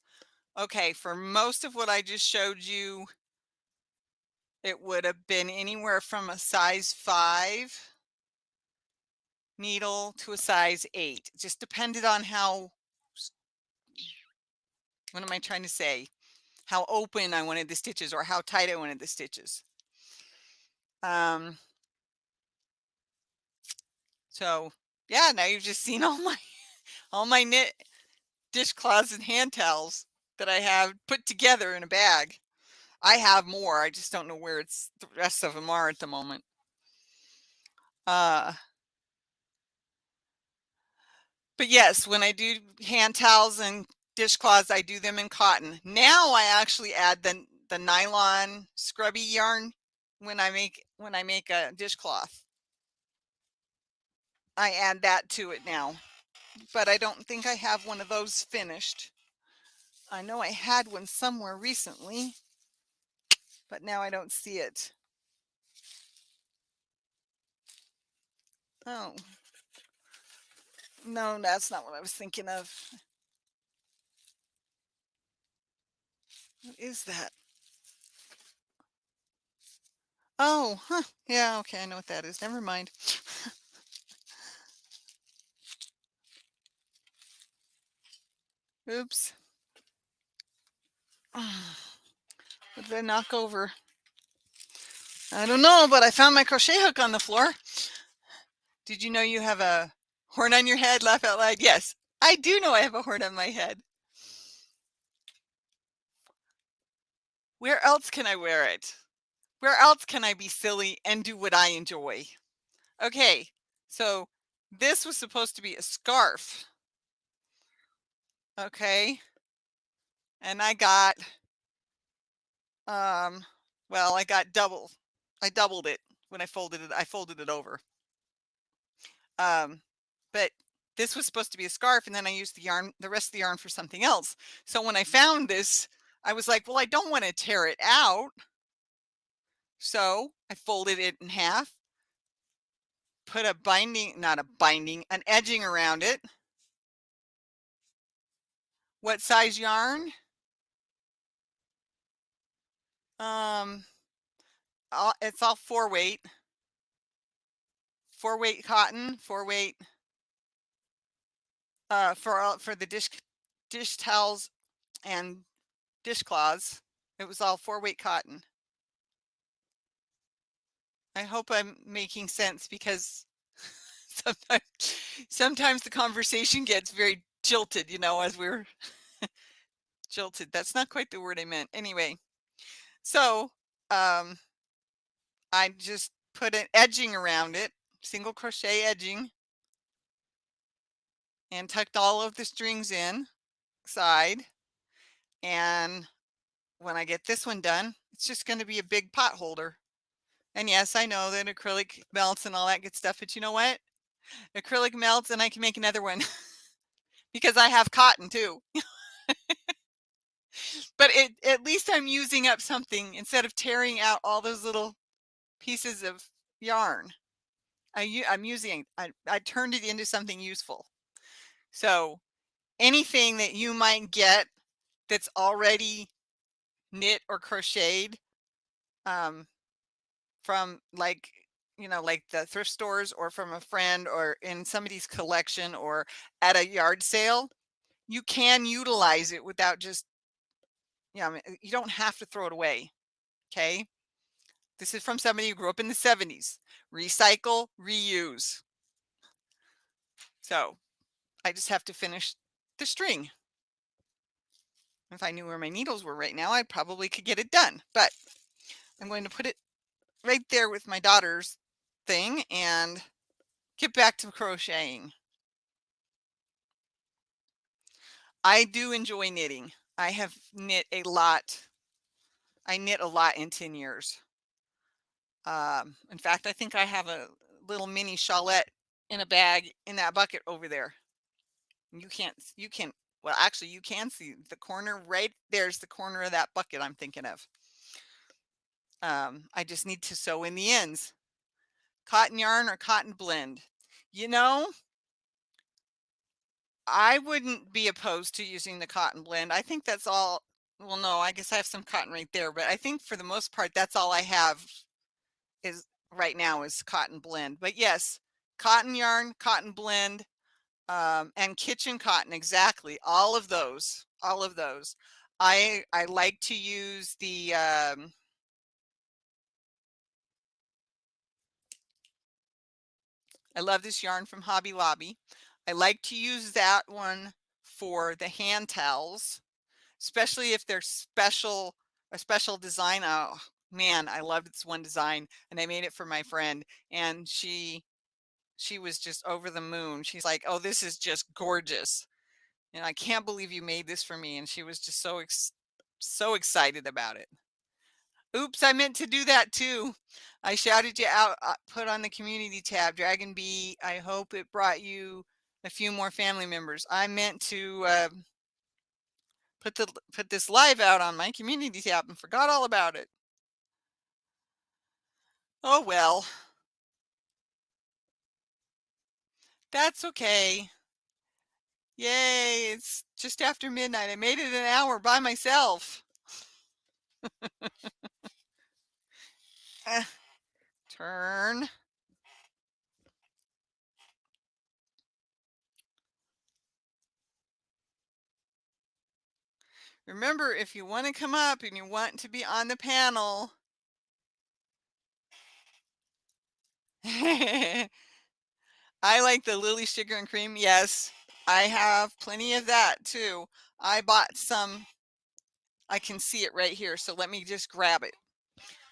Okay, for most of what I just showed you, it would have been anywhere from a size 5 needle to a size 8. It just depended on how, what am I trying to say? How open I wanted the stitches or how tight I wanted the stitches. So yeah, now you've just seen all my knit dishcloths and hand towels that I have put together in a bag. I have more. I just don't know where the rest of them are at the moment. But yes, when I do hand towels and dishcloths, I do them in cotton. Now I actually add the nylon scrubby yarn when I make a dishcloth. I add that to it now, but I don't think I have one of those finished. I know I had one somewhere recently, but now I don't see it. Oh, no, that's not what I was thinking of. What is that? Oh, huh. Yeah, okay, I know what that is. Never mind. Oops. What did I knock over? I don't know, but I found my crochet hook on the floor. Did you know you have a horn on your head? Laugh out loud. Yes, I do know I have a horn on my head. Where else can I wear it? Where else can I be silly and do what I enjoy? Okay, so this was supposed to be a scarf. Okay. And I got, well, I got double. I doubled it when I folded it over. But this was supposed to be a scarf, and then I used the rest of the yarn for something else. So when I found this, I was like, well, I don't want to tear it out. So I folded it in half, put an edging around it. What size yarn? It's all 4-weight cotton, 4-weight. For the dish towels and dishcloths, it was all 4-weight cotton. I hope I'm making sense, because sometimes the conversation gets very jilted, as we're jilted. That's not quite the word I meant. Anyway, so I just put an edging around it, single crochet edging, and tucked all of the strings inside. And when I get this one done, it's just going to be a big pot holder. And yes, I know that acrylic melts and all that good stuff, but you know what? Acrylic melts and I can make another one because I have cotton too. But at least I'm using up something instead of tearing out all those little pieces of yarn. I turned it into something useful. So anything that you might get that's already knit or crocheted, from like the thrift stores or from a friend or in somebody's collection or at a yard sale, you can utilize it without just, yeah, I mean, you don't have to throw it away. Okay. This is from somebody who grew up in the 70s. Recycle, reuse. So I just have to finish the string. If I knew where my needles were right now, I probably could get it done. But I'm going to put it right there with my daughter's thing and get back to crocheting. I do enjoy knitting. I have knit a lot. I knit a lot in 10 years. In fact, I think I have a little mini shawlette in a bag in that bucket over there. You can, well, actually, you can see the corner right there's the corner of that bucket I'm thinking of. I just need to sew in the ends. Cotton yarn or cotton blend. You know, I wouldn't be opposed to using the cotton blend. I think that's all. Well, no, I guess I have some cotton right there, but I think for the most part, that's all I have is right now is cotton blend. But yes, cotton yarn, cotton blend, and kitchen cotton. Exactly. All of those. All of those. I like to use the I love this yarn from Hobby Lobby. I like to use that one for the hand towels, especially if they're a special design. Oh man, I loved this one design and I made it for my friend and she was just over the moon. She's like, "Oh, this is just gorgeous." And I can't believe you made this for me. And she was just so excited about it. Oops, I meant to do that too. I shouted you out, put on the community tab, Dragon Bee. I hope it brought you a few more family members. I meant to put this live out on my community tab and forgot all about it. Oh well, that's okay. Yay, it's just after midnight. I made it an hour by myself. Turn. Remember, if you want to come up and you want to be on the panel, I like the Lily Sugar and Cream. Yes, I have plenty of that too. I bought some. I can see it right here, so let me just grab it.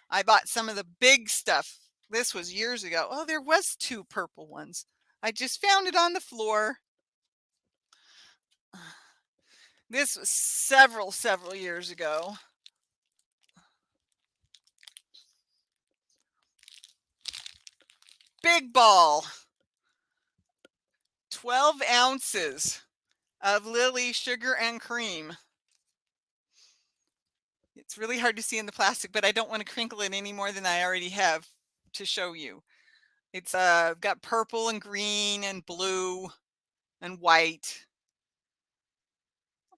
I bought some of the big stuff. This was years ago. Oh, there was 2 purple ones. I just found it on the floor. This was several years ago. Big ball. 12 ounces of Lily Sugar and Cream. It's really hard to see in the plastic, but I don't want to crinkle it any more than I already have to show you. It's got purple and green and blue and white,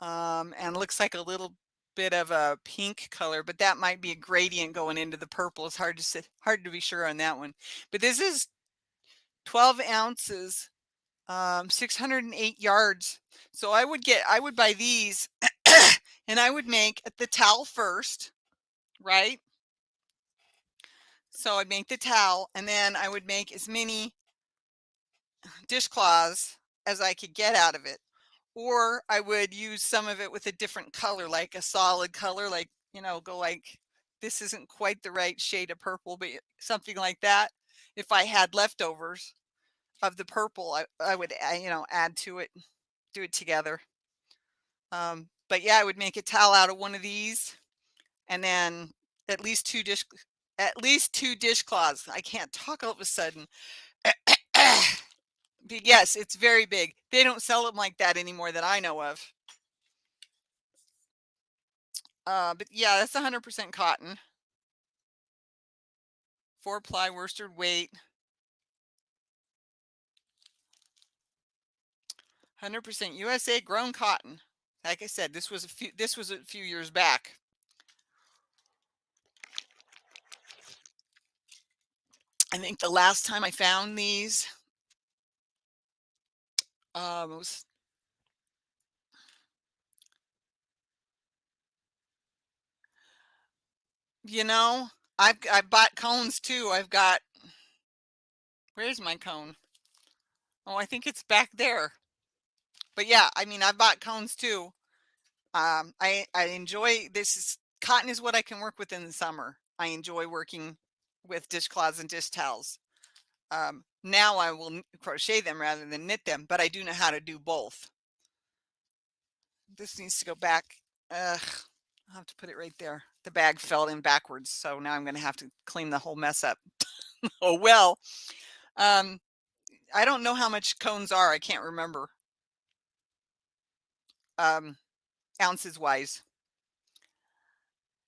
and looks like a little bit of a pink color, but that might be a gradient going into the purple. It's hard to be sure on that one. But this is 12 ounces, 608 yards. So I would buy these and I would make the towel first, right? So I'd make the towel and then I would make as many dishcloths as I could get out of it. Or I would use some of it with a different color, like a solid color, like, go like, this isn't quite the right shade of purple, but something like that. If I had leftovers of the purple, I would, add to it, do it together. But yeah, I would make a towel out of one of these and then at least two dishcloths. I can't talk all of a sudden. Yes, it's very big. They don't sell them like that anymore that I know of. But yeah, that's 100% cotton. 4-ply worsted weight. 100% USA grown cotton. Like I said, this was a few years back. I think the last time I found these was You know, I bought cones too. I've got, where's my cone? Oh, I think it's back there. But yeah, I mean, I bought cones too. I enjoy this is cotton is what I can work with in the summer. I enjoy working with dishcloths and dish towels. Now I will crochet them rather than knit them, but I do know how to do both. This needs to go back. Ugh, I'll have to put it right there. The bag fell in backwards, so now I'm going to have to clean the whole mess up. Oh well. Um, I don't know how much cones are. I can't remember. Um, Ounces wise.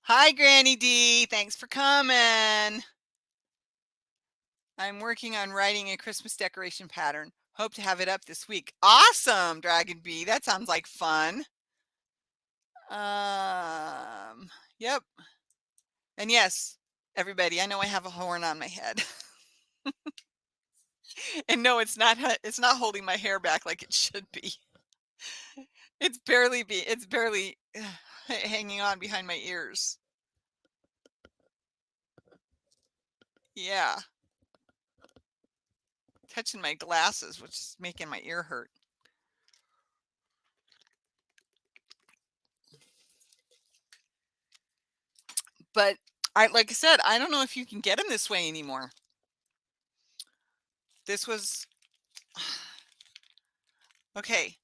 Hi, Granny D. Thanks for coming. I'm working on writing a Christmas decoration pattern. Hope to have it up this week. Awesome, Dragon Bee. That sounds like fun. Um, yep. And yes, everybody, I know I have a horn on my head. And no, it's not holding my hair back like it should be. It's barely hanging on behind my ears. Yeah. Touching my glasses, which is making my ear hurt. But like I said, I don't know if you can get them this way anymore. This was okay.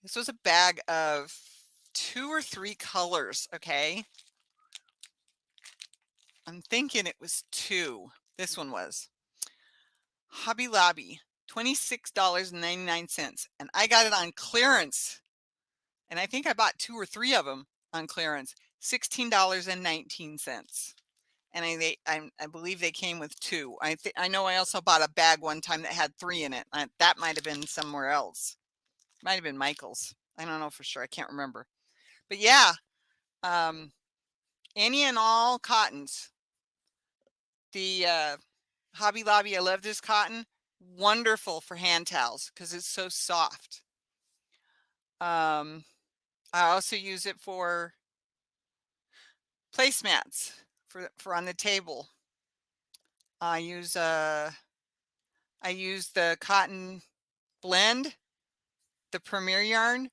This was a bag of 2 or 3 colors, okay? I'm thinking it was 2. This one was Hobby Lobby, $26.99, and I got it on clearance. And I think I bought 2 or 3 of them on clearance, $16.19. And I believe they came with 2. I know I also bought a bag one time that had 3 in it. That might have been somewhere else. Might have been Michael's. I don't know for sure. I can't remember. But yeah, any and all cottons. The Hobby Lobby, I love this cotton. Wonderful for hand towels because it's so soft. I also use it for placemats for on the table. I use the cotton blend, the Premier yarn.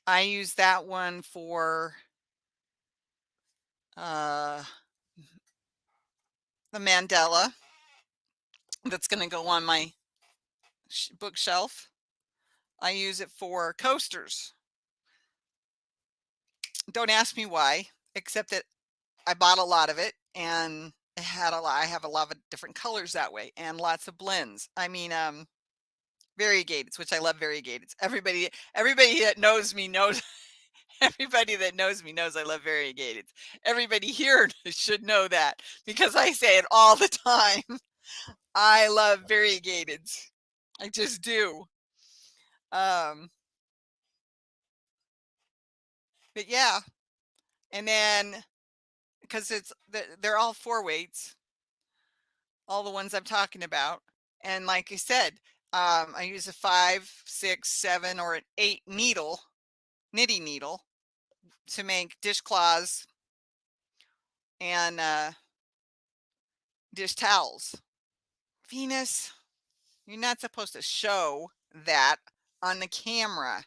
I use that one for the mandala that's going to go on my bookshelf. I use it for coasters. Don't ask me why, except that I bought a lot of it and I have a lot of different colors that way and lots of blends. I mean, variegateds, which I love variegateds. Everybody that knows me knows everybody that knows me knows I love variegateds. Everybody here should know that because I say it all the time. I love variegateds. I just do. But yeah, and then because they're all 4 weights, all the ones I'm talking about, and like I said, I use a 5, 6, 7, or an 8 knitting needle to make dishcloths and dish towels. Venus, you're not supposed to show that on the camera.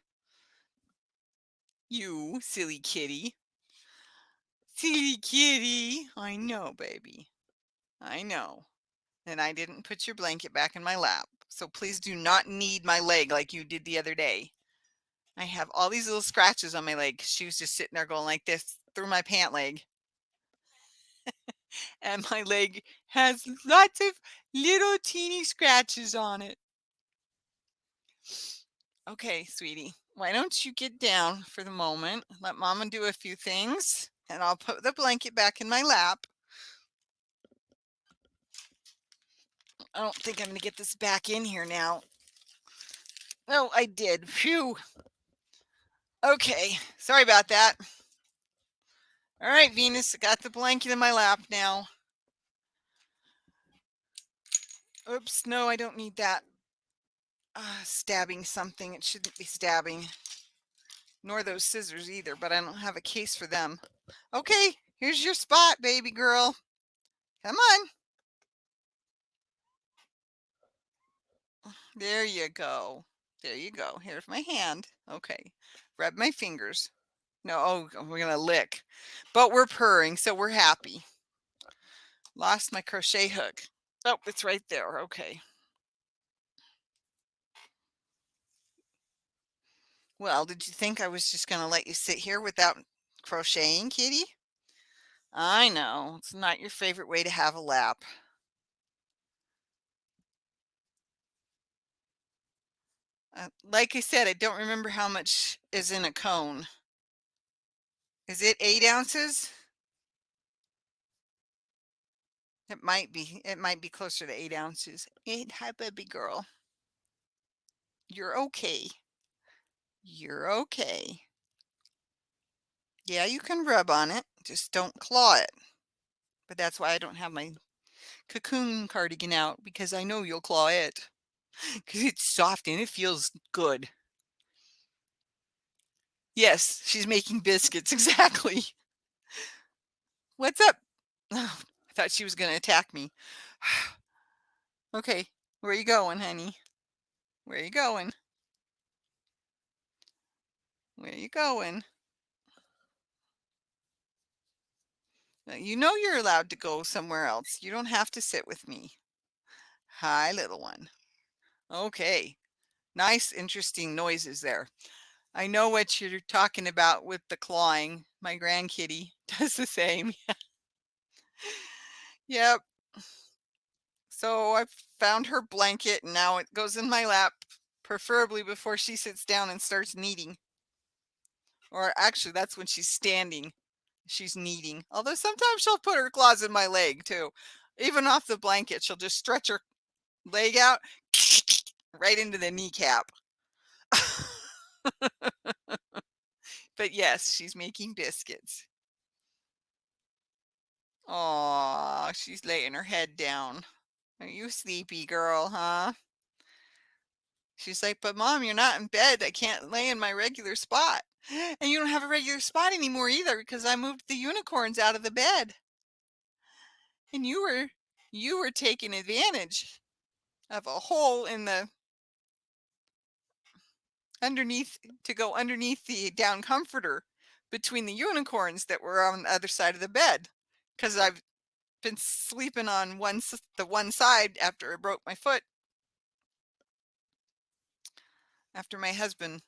You silly kitty. Silly kitty. I know, baby. I know. And I didn't put your blanket back in my lap. So please do not knead my leg like you did the other day. I have all these little scratches on my leg. She was just sitting there going like this through my pant leg. And my leg has lots of little teeny scratches on it. Okay, sweetie, why don't you get down for the moment? Let Mama do a few things, and I'll put the blanket back in my lap. I don't think I'm going to get this back in here now. Oh, I did. Phew. Okay, sorry about that. All right, Venus, I got the blanket in my lap now. Oops, no, I don't need that. Stabbing something. It shouldn't be stabbing. Nor those scissors either, but I don't have a case for them. Okay, Here's your spot, baby girl. Come on. There you go. There you go. Here's my hand. Okay. Rub my fingers. No, oh, we're going to lick. But we're purring, so we're happy. Lost my crochet hook. Oh, it's right there. Okay. Well, did you think I was just going to let you sit here without crocheting, kitty? I know. It's not your favorite way to have a lap. Like I said, I don't remember how much is in a cone. Is it 8 ounces? It might be. It might be closer to 8 ounces. Hi, baby girl. You're okay. You're okay. Yeah, you can rub on it. Just don't claw it. But that's why I don't have my cocoon cardigan out, because I know you'll claw it. Because it's soft and it feels good. Yes, she's making biscuits. Exactly. What's up? Oh, I thought she was going to attack me. Okay, where are you going, honey? Where are you going? Where are you going? You know you're allowed to go somewhere else. You don't have to sit with me. Hi, little one. Okay. Nice, interesting noises there. I know what you're talking about with the clawing. My grandkitty does the same. Yep. So I found her blanket and now it goes in my lap, preferably before she sits down and starts kneading. Or actually, that's when she's standing. She's kneading. Although sometimes she'll put her claws in my leg too. Even off the blanket, she'll just stretch her leg out right into the kneecap. But yes, she's making biscuits. Aw, she's laying her head down. Are you sleepy, girl, huh? She's like, but mom, you're not in bed. I can't lay in my regular spot. And you don't have a regular spot anymore either, because I moved the unicorns out of the bed. And you were taking advantage of a hole in the underneath to go underneath the down comforter between the unicorns that were on the other side of the bed, because I've been sleeping on the one side after I broke my foot after my husband,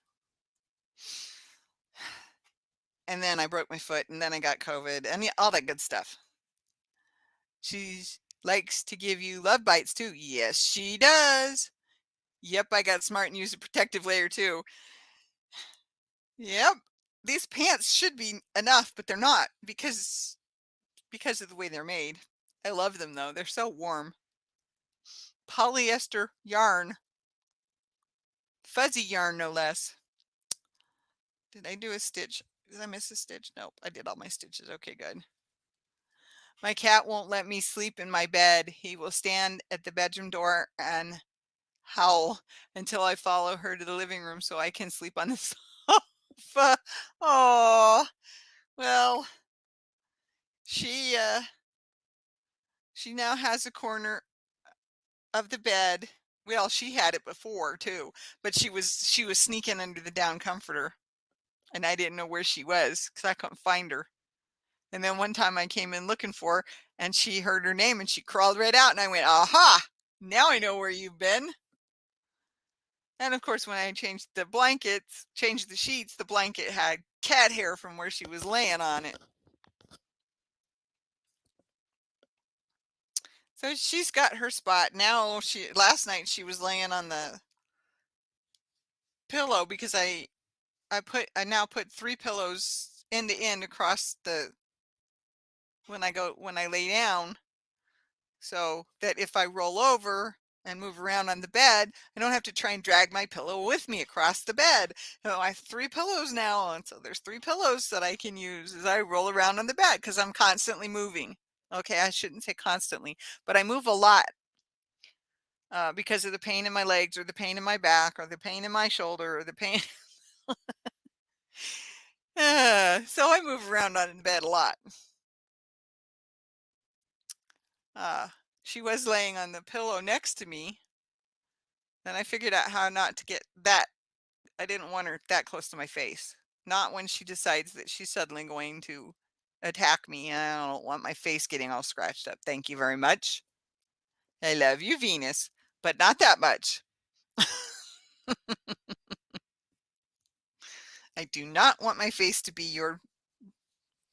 and then I broke my foot, and then I got COVID and all that good stuff. She likes to give you love bites too. Yes, she does. Yep, I got smart and used a protective layer too. Yep. These pants should be enough, but they're not, because of the way they're made. I love them though. They're so warm. Polyester yarn. Fuzzy yarn, no less. Did I do a stitch? Did I miss a stitch? Nope, I did all my stitches. Okay, good. My cat won't let me sleep in my bed. He will stand at the bedroom door and howl until I follow her to the living room so I can sleep on the sofa. Oh, well, she now has a corner of the bed. Well, she had it before too, but she was sneaking under the down comforter, and I didn't know where she was because I couldn't find her. And then one time I came in looking for her, and she heard her name and she crawled right out, and I went, "Aha! Now I know where you've been." And of course, when I changed the sheets, the blanket had cat hair from where she was laying on it. So she's got her spot now. Last night she was laying on the pillow because I now put 3 pillows end to end across the when I lay down, so that if I roll over and move around on the bed, I don't have to try and drag my pillow with me across the bed. I have 3 pillows now, and so there's 3 pillows that I can use as I roll around on the bed because I'm constantly moving. Okay, I shouldn't say constantly, but I move a lot because of the pain in my legs or the pain in my back or the pain in my shoulder or the pain. So I move around on the bed a lot. Uh, she was laying on the pillow next to me. Then I figured out how not to get that. I didn't want her that close to my face. Not when she decides that she's suddenly going to attack me, and I don't want my face getting all scratched up. Thank you very much. I love you, Venus, but not that much. I do not want my face to be your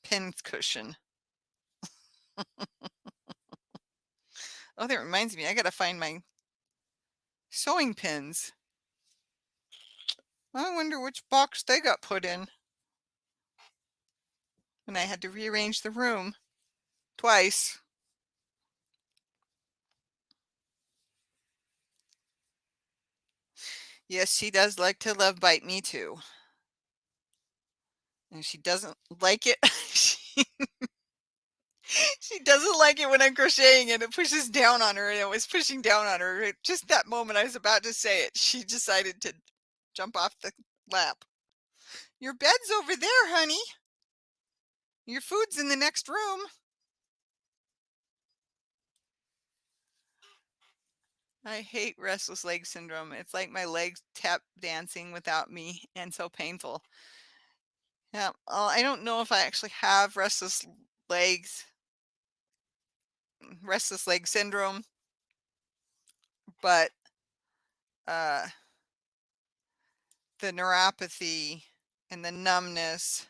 pin cushion. Oh, that reminds me, I gotta find my sewing pins. I wonder which box they got put in when I had to rearrange the room twice. Yes, she does like to love bite me too. And she doesn't like it. She doesn't like it when I'm crocheting and it pushes down on her, and it was pushing down on her. Just that moment I was about to say it, she decided to jump off the lap. Your bed's over there, honey. Your food's in the next room. I hate restless leg syndrome. It's like my legs tap dancing without me and so painful. Yeah, I don't know if I actually have legs, restless leg syndrome, but uh, the neuropathy and the numbness,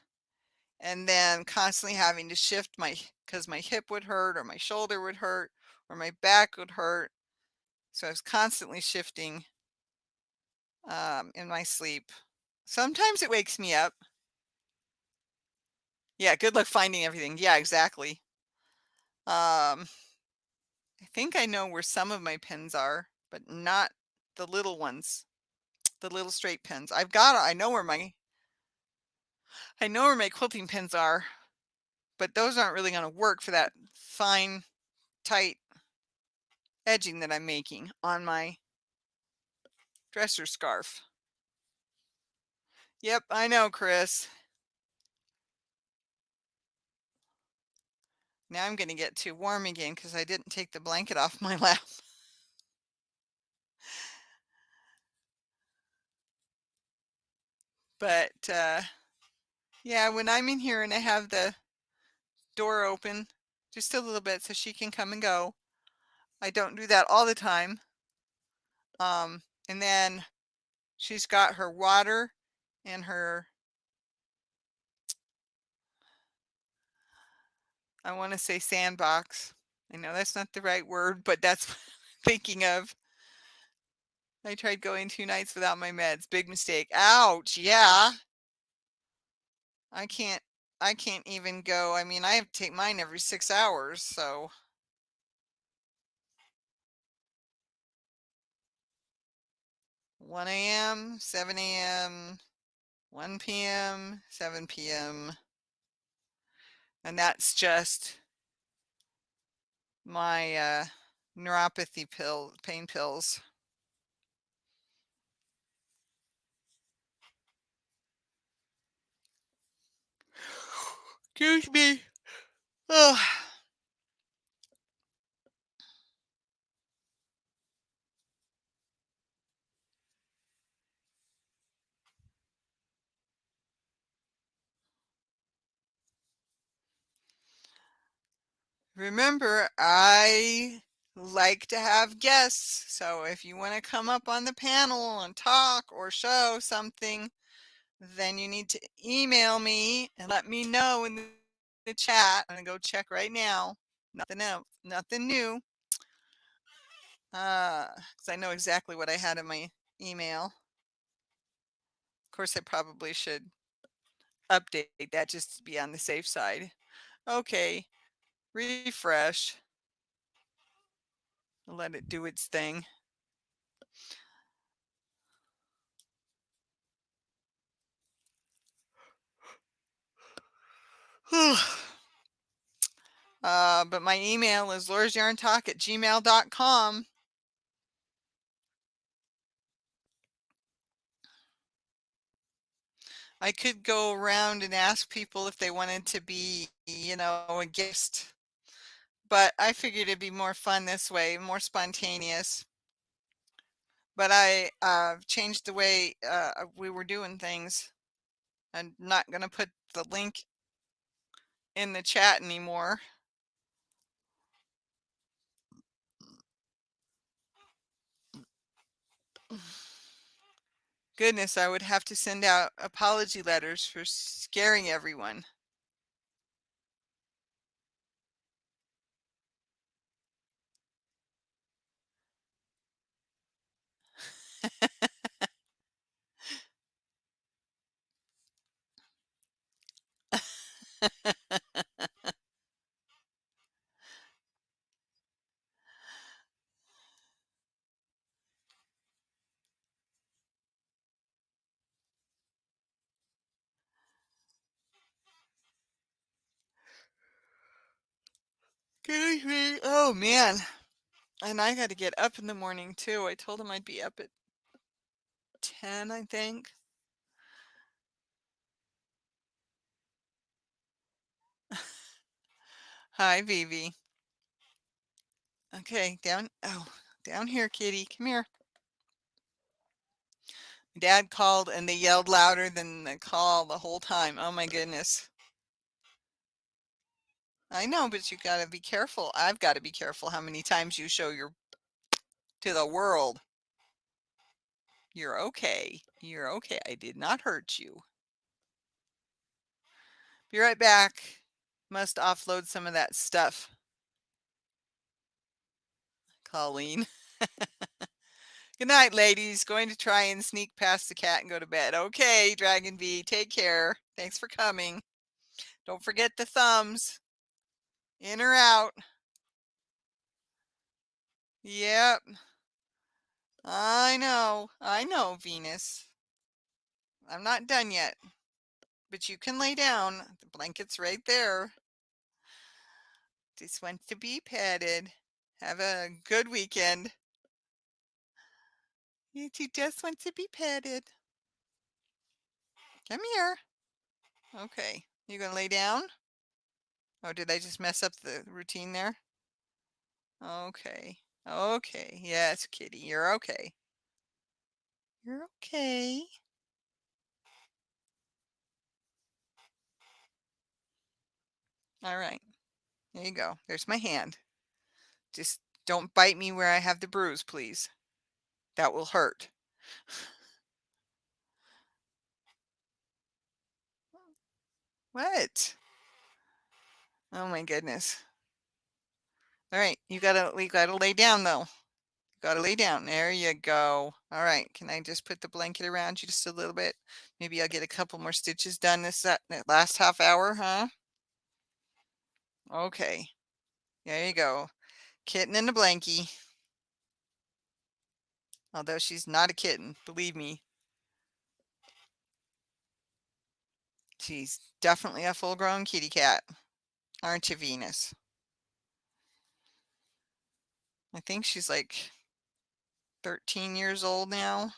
and then constantly having to shift because my hip would hurt or my shoulder would hurt or my back would hurt. So I was constantly shifting in my sleep. Sometimes it wakes me up. Yeah, good luck finding everything. Yeah, exactly. I think I know where some of my pins are, but not the little ones, the little straight pins. I know where my quilting pins are, but those aren't really going to work for that fine, tight edging that I'm making on my dresser scarf. Yep, I know, Chris. Now I'm going to get too warm again because I didn't take the blanket off my lap. But yeah, when I'm in here and I have the door open just a little bit so she can come and go, I don't do that all the time. And then she's got her water and her, I want to say sandbox. I know that's not the right word, but that's what I'm thinking of. I tried going 2 nights without my meds. Big mistake. Ouch. Yeah. I can't I can't even go. I mean, I have to take mine every 6 hours, so 1 a.m., 7 a.m., 1 p.m., 7 p.m. And that's just my neuropathy pain pills. Excuse me. Ugh. Remember, I like to have guests. So if you want to come up on the panel and talk or show something, then you need to email me and let me know in the chat. I'm gonna go check right now. Nothing else, nothing new. Because I know exactly what I had in my email. Of course, I probably should update that just to be on the safe side. Okay, refresh. Let it do its thing. But my email is laursYarnTalk@gmail.com. I could go around and ask people if they wanted to be, a guest, but I figured it'd be more fun this way, more spontaneous. But I changed the way we were doing things. I'm not going to put the link in the chat anymore. Goodness, I would have to send out apology letters for scaring everyone. Oh man. And I got to get up in the morning too. I told him I'd be up at 10, I think. Hi, Vivi. Okay, down here, kitty. Come here. Dad called and they yelled louder than the call the whole time. Oh my goodness. I know, but you got to be careful. I've got to be careful how many times you show your to the world. You're okay. You're okay. I did not hurt you. Be right back. Must offload some of that stuff. Colleen. Good night, ladies. Going to try and sneak past the cat and go to bed. Okay, Dragon Bee, take care. Thanks for coming. Don't forget the thumbs. In or out. Yep. I know, Venus. I'm not done yet. But you can lay down. The blanket's right there. Just wants to be petted. Have a good weekend. He just wants to be petted. Come here. Okay. You gonna lay down? Oh, did I just mess up the routine there? Okay. Okay. Yes, kitty. You're okay. You're okay. All right. There you go. There's my hand. Just don't bite me where I have the bruise, please. That will hurt. What? Oh my goodness. All right. We gotta lay down though. Gotta lay down. There you go. All right. Can I just put the blanket around you just a little bit? Maybe I'll get a couple more stitches done that last half hour, huh? Okay. There you go. Kitten in the blankie. Although she's not a kitten, believe me. She's definitely a full-grown kitty cat. Aren't you, Venus? I think she's like 13 years old now.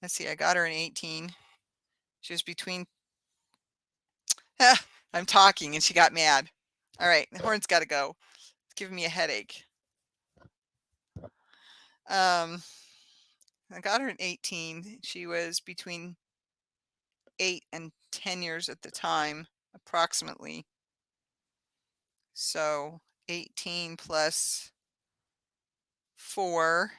Let's see, I got her in 18. She was between. I'm talking and she got mad. All right, the horn's got to go. It's giving me a headache. I got her in 18. She was between 8 and 10 years at the time, approximately. So 18 plus 4.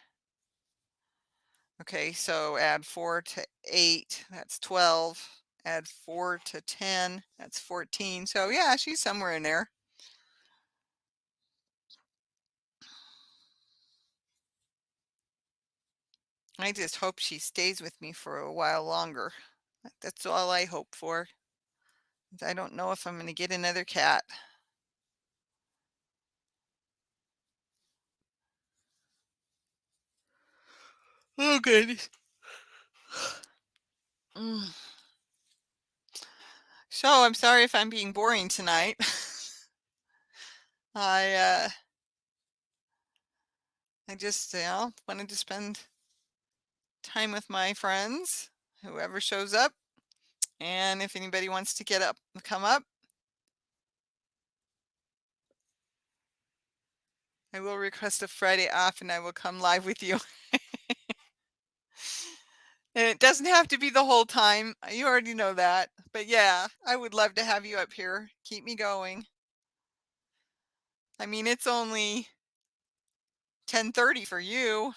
Okay, so add 4 to 8, that's 12. Add 4 to 10, that's 14. So yeah, she's somewhere in there. I just hope she stays with me for a while longer. That's all I hope for. I don't know if I'm going to get another cat. Oh, goodness. So I'm sorry if I'm being boring tonight. I just wanted to spend time with my friends, whoever shows up, and if anybody wants to come up. I will request a Friday off and I will come live with you. And it doesn't have to be the whole time. You already know that. But yeah, I would love to have you up here. Keep me going. I mean, it's only 10:30 for you.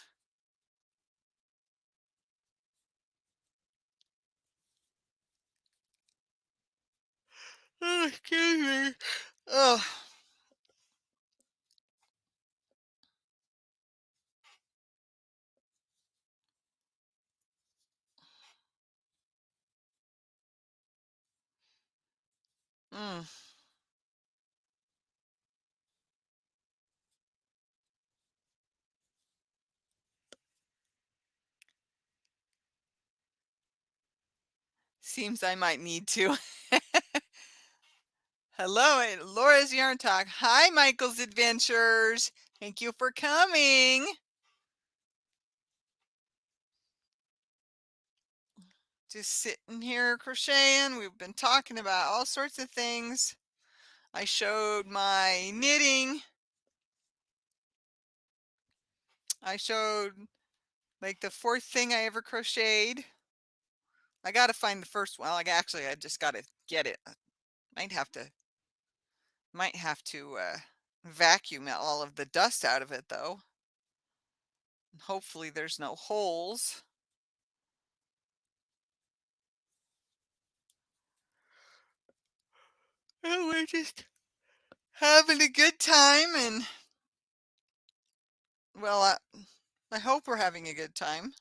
Oh, excuse me. Oh. Mm. Seems I might need to. Hello, Laura's Yarn Talk. Hi, Michael's Adventures. Thank you for coming. Just sitting here crocheting. We've been talking about all sorts of things. I showed my knitting. I showed like the fourth thing I ever crocheted. I got to find the first one. Like actually, I just got to get it. Might have to vacuum all of the dust out of it though. Hopefully there's no holes. Oh, we're just having a good time and well, I hope we're having a good time.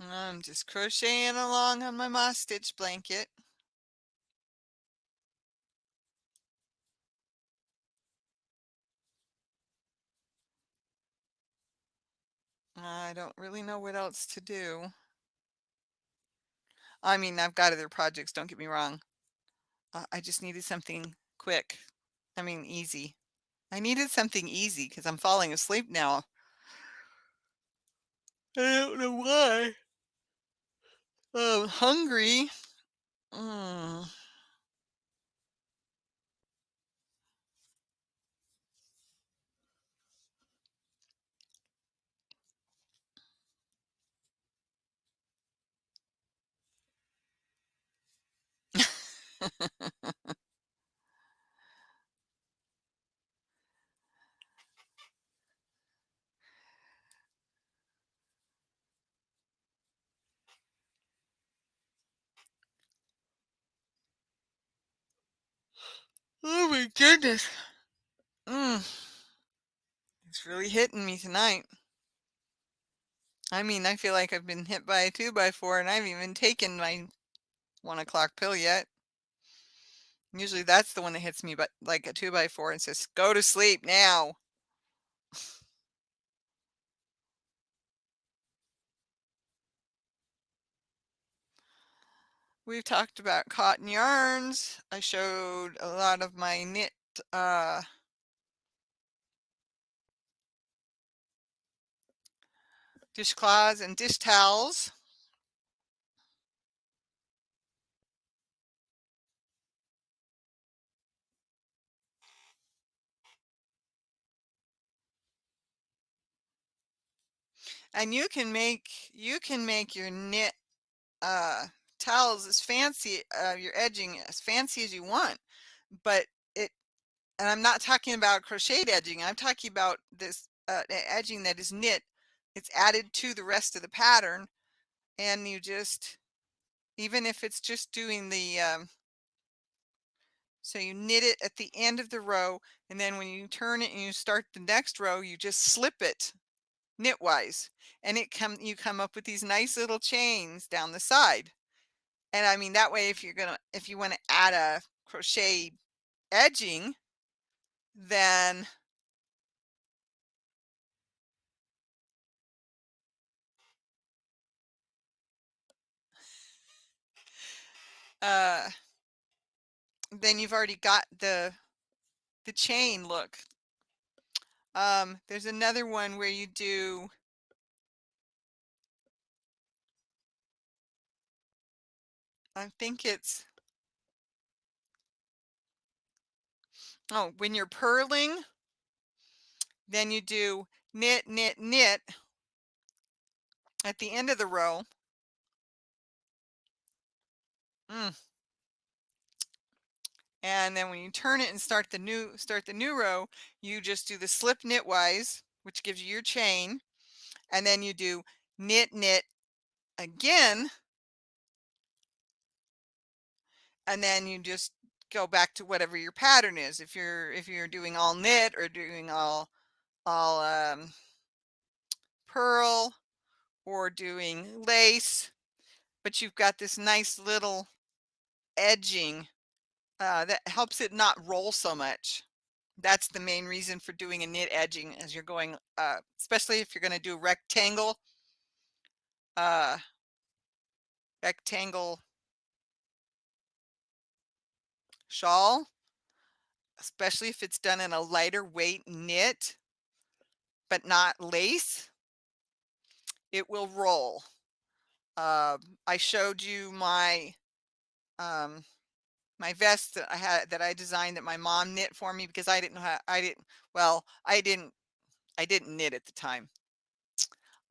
I'm just crocheting along on my moss stitch blanket. I don't really know what else to do. I mean, I've got other projects, don't get me wrong. I just needed something quick. I mean, easy. I needed something easy because I'm falling asleep now. I don't know why. I'm hungry. Mm. Oh my goodness. Mm. It's really hitting me tonight. I mean, I feel like I've been hit by a 2x4 and I haven't even taken my 1 o'clock pill yet. Usually that's the one that hits me, but like a 2x4 and says, go to sleep now. We've talked about cotton yarns. I showed a lot of my knit dishcloths and dish towels. And you can make your knit uh, towels as fancy, your edging as fancy as you want. But it, and I'm not talking about crocheted edging. I'm talking about this edging that is knit. It's added to the rest of the pattern, and you just, even if it's just doing the, so you knit it at the end of the row, and then when you turn it and you start the next row, you just slip it knitwise, and you come up with these nice little chains down the side. And I mean that way, if you want to add a crochet edging, then uh, then you've already got the chain look. There's another one where you do I think it's, oh, when you're purling, then you do knit, knit, knit at the end of the row. Mm. And then when you turn it and start the new row, you just do the slip knitwise, which gives you your chain, and then you do knit, knit again, and then you just go back to whatever your pattern is. If you're doing all knit or doing all purl or doing lace, but you've got this nice little edging that helps it not roll so much. That's the main reason for doing a knit edging as you're going, especially if you're going to do uh, rectangle shawl, especially if it's done in a lighter weight knit, but not lace, it will roll. I showed you um, my vest that I designed that my mom knit for me because I didn't know how I didn't well I didn't knit at the time.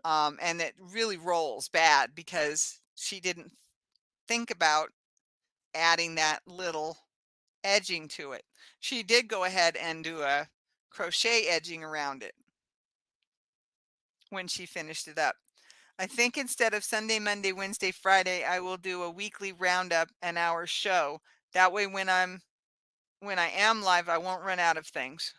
And it really rolls bad because she didn't think about adding that little edging to it. She did go ahead and do a crochet edging around it when she finished it up. I think instead of Sunday, Monday, Wednesday, Friday, I will do a weekly roundup an hour show. That way when I am live, I won't run out of things.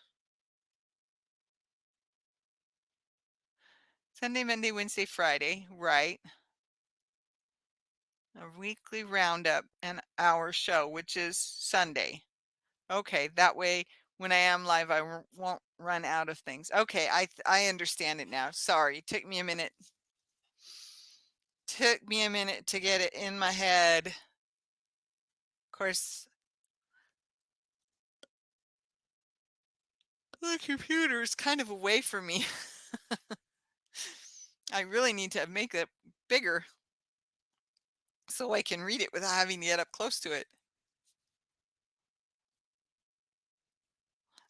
Sunday, Monday, Wednesday, Friday, right? A weekly roundup an hour show, which is Sunday. Okay, that way when I am live, I won't run out of things. Okay, I understand it now. Sorry, took me a minute. Took me a minute to get it in my head. Of course, the computer is kind of away from me. I really need to make it bigger so I can read it without having to get up close to it.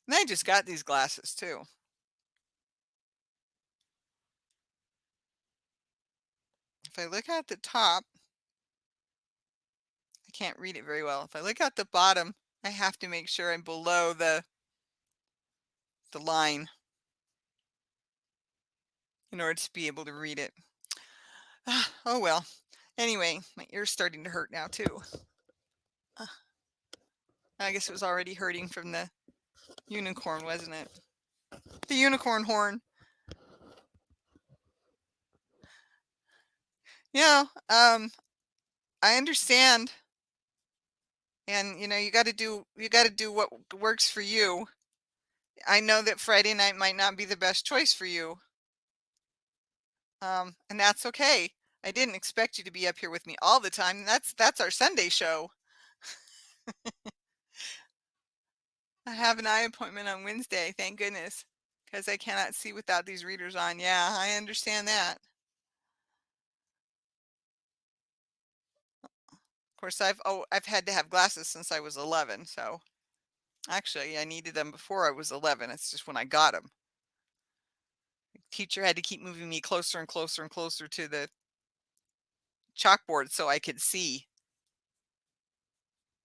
And I just got these glasses too. If I look at the top, I can't read it very well. If I look at the bottom, I have to make sure I'm below the line in order to be able to read it. Oh well. Anyway, my ear's starting to hurt now too. I guess it was already hurting from the unicorn, wasn't it? The unicorn horn. Yeah, I understand. And you got to do what works for you. I know that Friday night might not be the best choice for you. And that's okay. I didn't expect you to be up here with me all the time. That's our Sunday show. I have an eye appointment on Wednesday, thank goodness, because I cannot see without these readers on. Yeah, I understand that. Of course, I've had to have glasses since I was 11, so actually I needed them before I was 11. It's just when I got them. The teacher had to keep moving me closer and closer and closer to the chalkboard so I could see.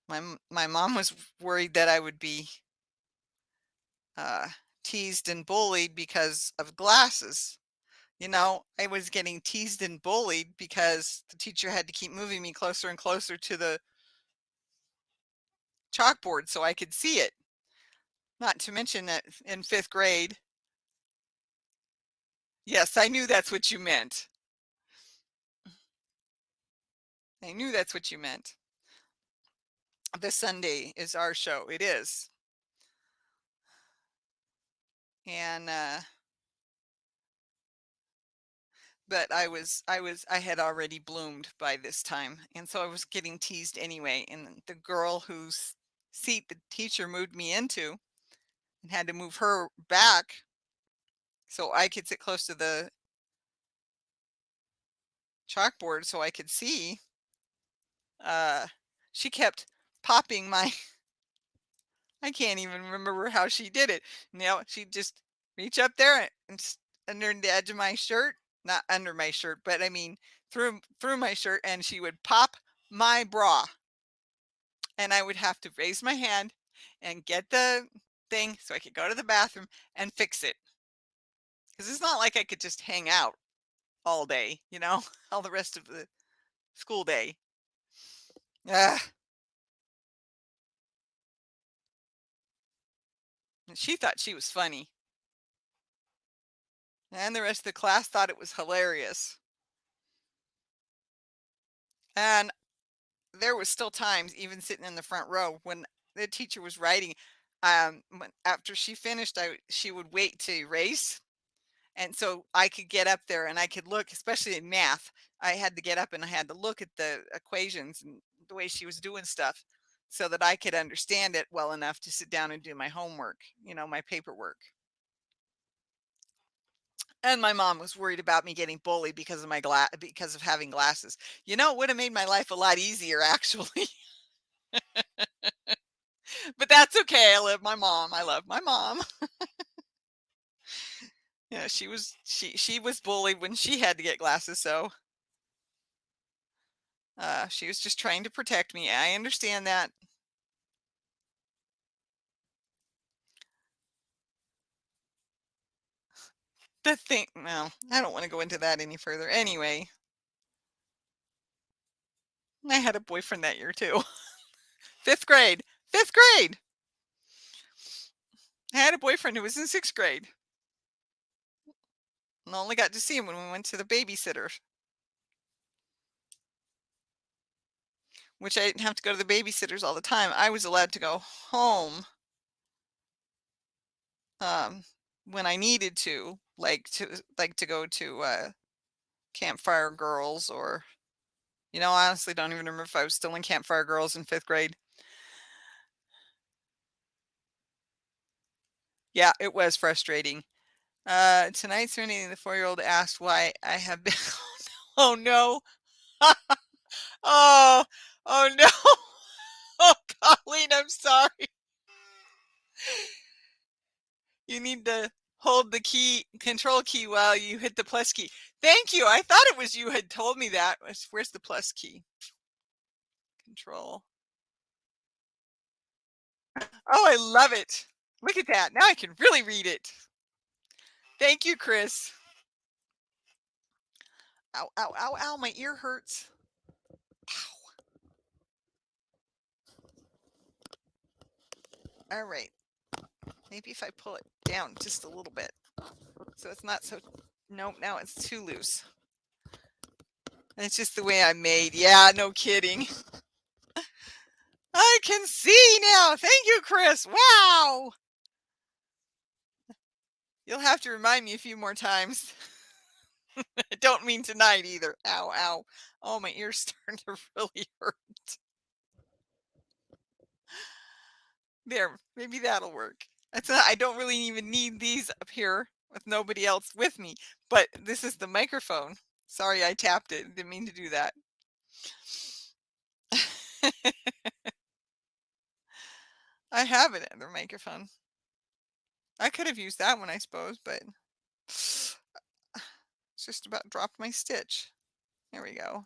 My mom was worried that I would be uh, teased and bullied because of glasses. I was getting teased and bullied because the teacher had to keep moving me closer and closer to the chalkboard so I could see it. Not to mention that in 5th grade. Yes, I knew that's what you meant. I knew that's what you meant. This Sunday is our show. It is. And but I had already bloomed by this time, and so I was getting teased anyway. And the girl whose seat the teacher moved me into and had to move her back so I could sit close to the chalkboard so I could see. uh, she kept popping my I can't even remember how she did it. She'd just reach up there and under the edge of my shirt, not under my shirt, but I mean through my shirt, and she would pop my bra, and I would have to raise my hand and get the thing so I could go to the bathroom and fix it. Because it's not like I could just hang out all day, all the rest of the school day. Ugh. And she thought she was funny, and the rest of the class thought it was hilarious. And there was still times, even sitting in the front row, when the teacher was writing. After she finished, she would wait to erase, and so I could get up there and I could look, especially in math. I had to get up and I had to look at the equations and the way she was doing stuff, so that I could understand it well enough to sit down and do my homework, my paperwork. And my mom was worried about me getting bullied because of because of having glasses. It would have made my life a lot easier, actually. But that's okay. I love my mom. Yeah, she was bullied when she had to get glasses, so she was just trying to protect me. I understand that. The thing, well, I don't want to go into that any further. Anyway, I had a boyfriend that year too. Fifth grade. Fifth grade. I had a boyfriend who was in sixth grade. And I only got to see him when we went to the babysitter, which I didn't have to go to the babysitters all the time. I was allowed to go home um, when I needed to, like to go to Campfire Girls, or I honestly don't even remember if I was still in Campfire Girls in fifth grade. Yeah, it was frustrating. Tonight's meeting, the 4-year-old asked why I have been. Oh no! Oh, oh no! Oh, Colleen, I'm sorry. You need to hold the control key while you hit the plus key. Thank you. I thought it was you had told me that. Where's the plus key? Control. Oh, I love it. Look at that. Now I can really read it. Thank you, Chris. Ow, ow, ow, ow. My ear hurts. Ow. All right. Maybe if I pull it down just a little bit so it's not so. Nope, now it's too loose. And it's just the way I'm made. Yeah, no kidding. I can see now. Thank you, Chris. Wow. You'll have to remind me a few more times. I don't mean tonight either. Ow, ow. Oh, my ear's starting to really hurt. There, maybe that'll work. I don't really even need these up here with nobody else with me, but this is the microphone. Sorry, I tapped it. Didn't mean to do that. I have it at the microphone. I could have used that one, I suppose, but it's just about dropped my stitch. There we go.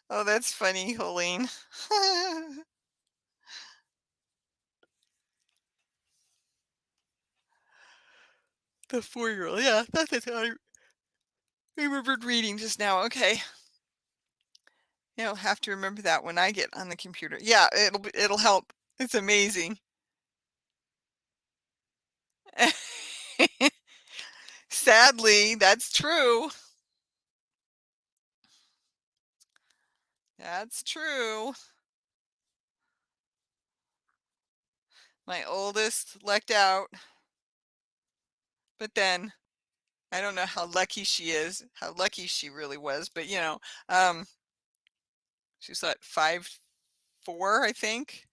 Oh, that's funny, Helene. The 4-year-old. Yeah, that's it. I remembered reading just now. Okay. Yeah, I'll have to remember that when I get on the computer. Yeah, it'll help. It's amazing. Sadly, that's true. That's true. My oldest lucked out, but then I don't know how lucky she is, how lucky she really was, but um, she's what, 5'4", I think.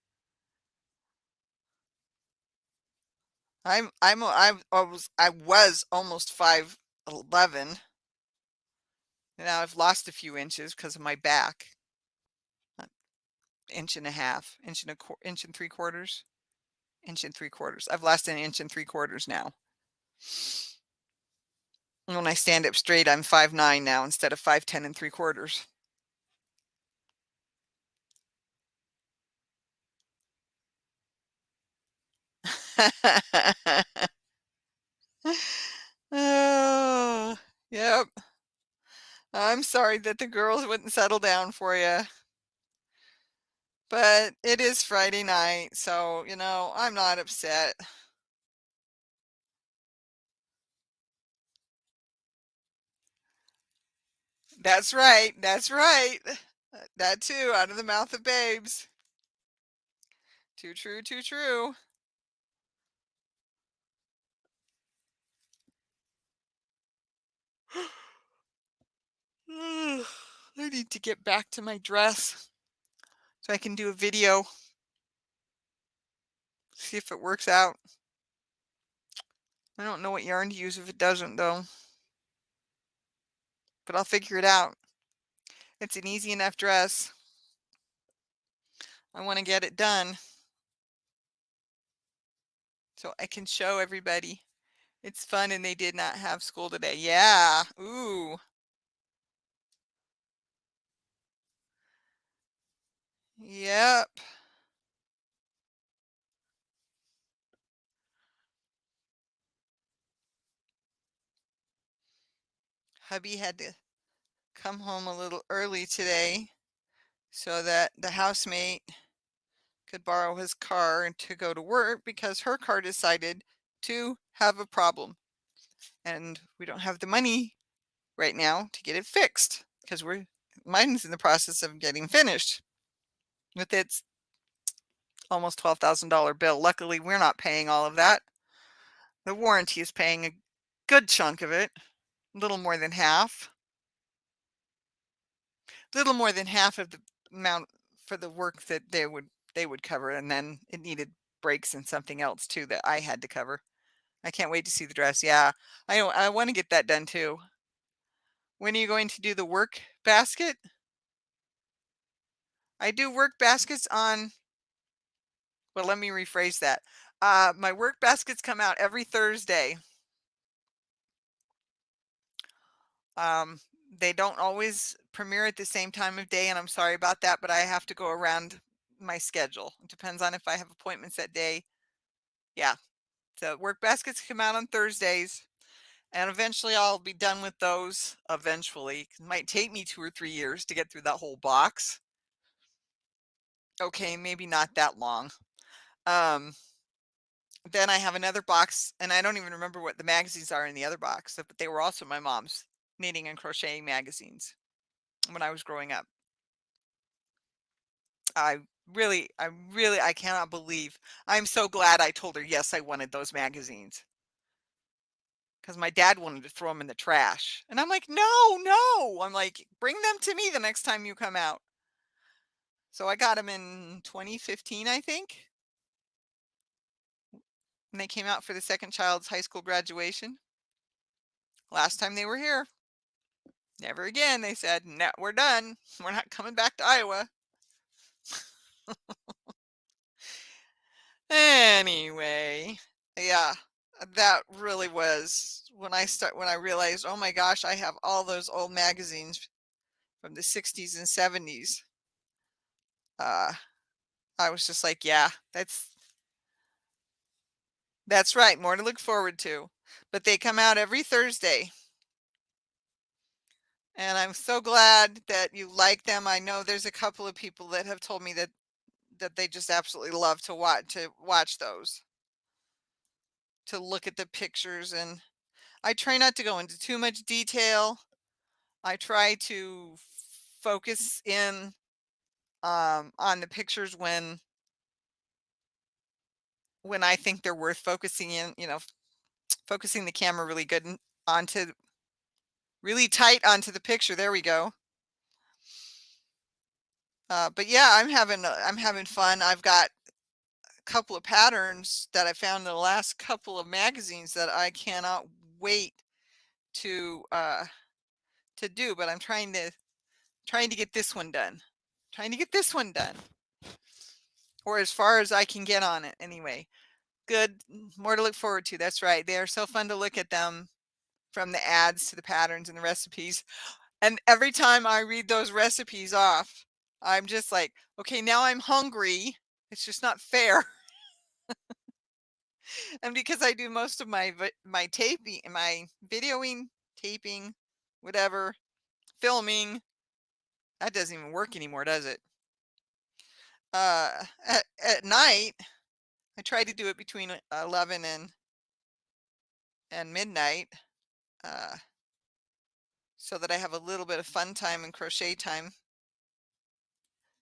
I was almost 5'11". Now I've lost a few inches because of my back. Inch and a half, inch and 3/4, inch and 3/4. I've lost an inch and 3/4 now. And when I stand up straight, I'm 5'9" now instead of 5'10 and 3/4. Oh, yep. I'm sorry that the girls wouldn't settle down for you. But it is Friday night, so, I'm not upset. That's right, that's right. That too, out of the mouth of babes. Too true, too true. I need to get back to my dress so I can do a video, see if it works out. I don't know what yarn to use if it doesn't, though, but I'll figure it out. It's an easy enough dress. I want to get it done so I can show everybody. It's fun and they did not have school today. Yeah. Ooh. Yep. Hubby had to come home a little early today so that the housemate could borrow his car and to go to work because her car decided to have a problem. And we don't have the money right now to get it fixed because mine's in the process of getting finished with its almost $12,000 bill. Luckily, we're not paying all of that. The warranty is paying a good chunk of it, a little more than half. Little more than half of the amount for the work that they would cover, and then it needed breaks and something else too that I had to cover. I can't wait to see the dress. Yeah, I want to get that done too. When are you going to do the work basket? I do work baskets on. Well, let me rephrase that. My work baskets come out every Thursday. Um, they don't always premiere at the same time of day, and I'm sorry about that, but I have to go around my schedule. It depends on if I have appointments that day. Yeah. So work baskets come out on Thursdays, and eventually I'll be done with those eventually. It might take me 2 or 3 years to get through that whole box. Okay, maybe not that long. Um, then I have another box, and I don't even remember what the magazines are in the other box, but they were also my mom's knitting and crocheting magazines when I was growing up. I I cannot believe. I'm so glad I told her yes, I wanted those magazines because my dad wanted to throw them in the trash. And I'm like, no, no. I'm like, bring them to me the next time you come out. So I got them in 2015, I think. And they came out for the second child's high school graduation. Last time they were here. Never again. They said, no, we're done. We're not coming back to Iowa. Anyway, yeah, that really was when I realized, oh my gosh, I have all those old magazines from the 60s and 70s. Uh, I was just like, yeah, that's right, more to look forward to. But they come out every Thursday. And I'm so glad that you like them. I know there's a couple of people that have told me that they just absolutely love to watch those, to look at the pictures, and I try not to go into too much detail. I try to focus in on the pictures when I think they're worth focusing in, focusing the camera really good onto really tight onto the picture. There we go. But yeah, I'm having fun. I've got a couple of patterns that I found in the last couple of magazines that I cannot wait to uh, to do, but I'm trying to get this one done. Trying to get this one done. Or as far as I can get on it anyway. Good. More to look forward to. That's right. They are so fun to look at them, from the ads to the patterns and the recipes. And every time I read those recipes off, I'm just like, okay, now I'm hungry. It's just not fair. And because I do most of my taping, my videoing, taping, whatever, filming, that doesn't even work anymore, does it? At night, I try to do it between 11 and midnight, uh, so that I have a little bit of fun time and crochet time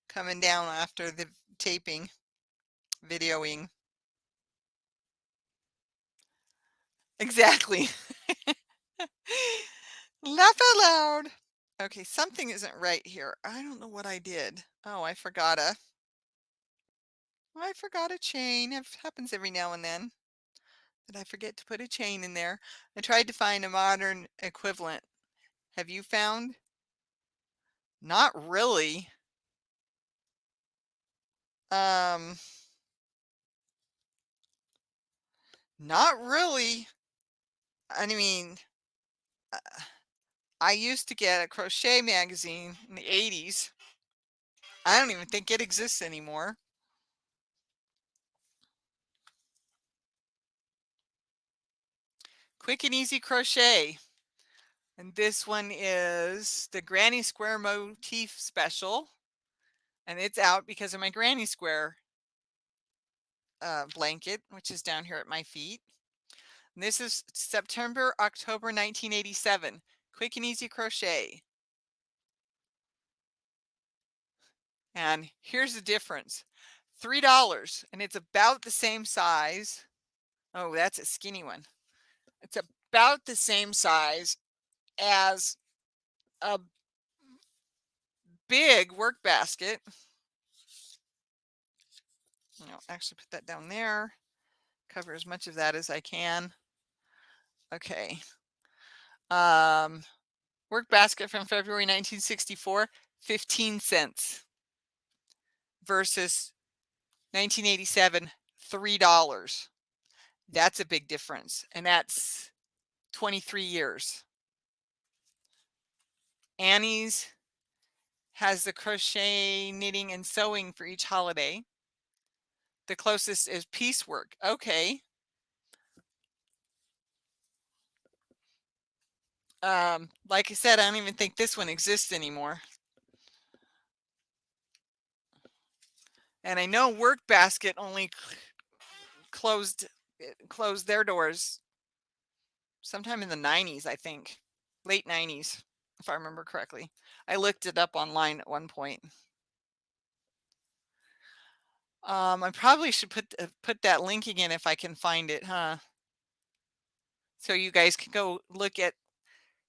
coming down after the taping, videoing. Exactly. Laugh out loud. Okay, something isn't right here. I don't know what I did. Oh, I forgot a chain. It happens every now and then that I forget to put a chain in there. I tried to find a modern equivalent. Have you found? Not really. Um, Not really. I mean, uh, I used to get a crochet magazine in the 80s. I don't even think it exists anymore. Quick and Easy Crochet. And this one is the Granny Square Motif Special. And it's out because of my Granny Square blanket, which is down here at my feet. And this is September, October 1987. Quick and Easy Crochet. And here's the difference. $3, and it's about the same size. Oh, that's a skinny one. It's about the same size as a big work basket. I'll actually put that down there. Cover as much of that as I can. Okay. Work basket from February 1964, 15 cents versus 1987, $3. That's a big difference, and that's 23 years. Annie's has the crochet, knitting, and sewing for each holiday. The closest is piecework. Okay. Like I said, I don't even think this one exists anymore. And I know Work Basket only closed their doors sometime in the 90s, I think. Late 90s, if I remember correctly. I looked it up online at one point. I probably should put that link again if I can find it, huh? So you guys can go look at.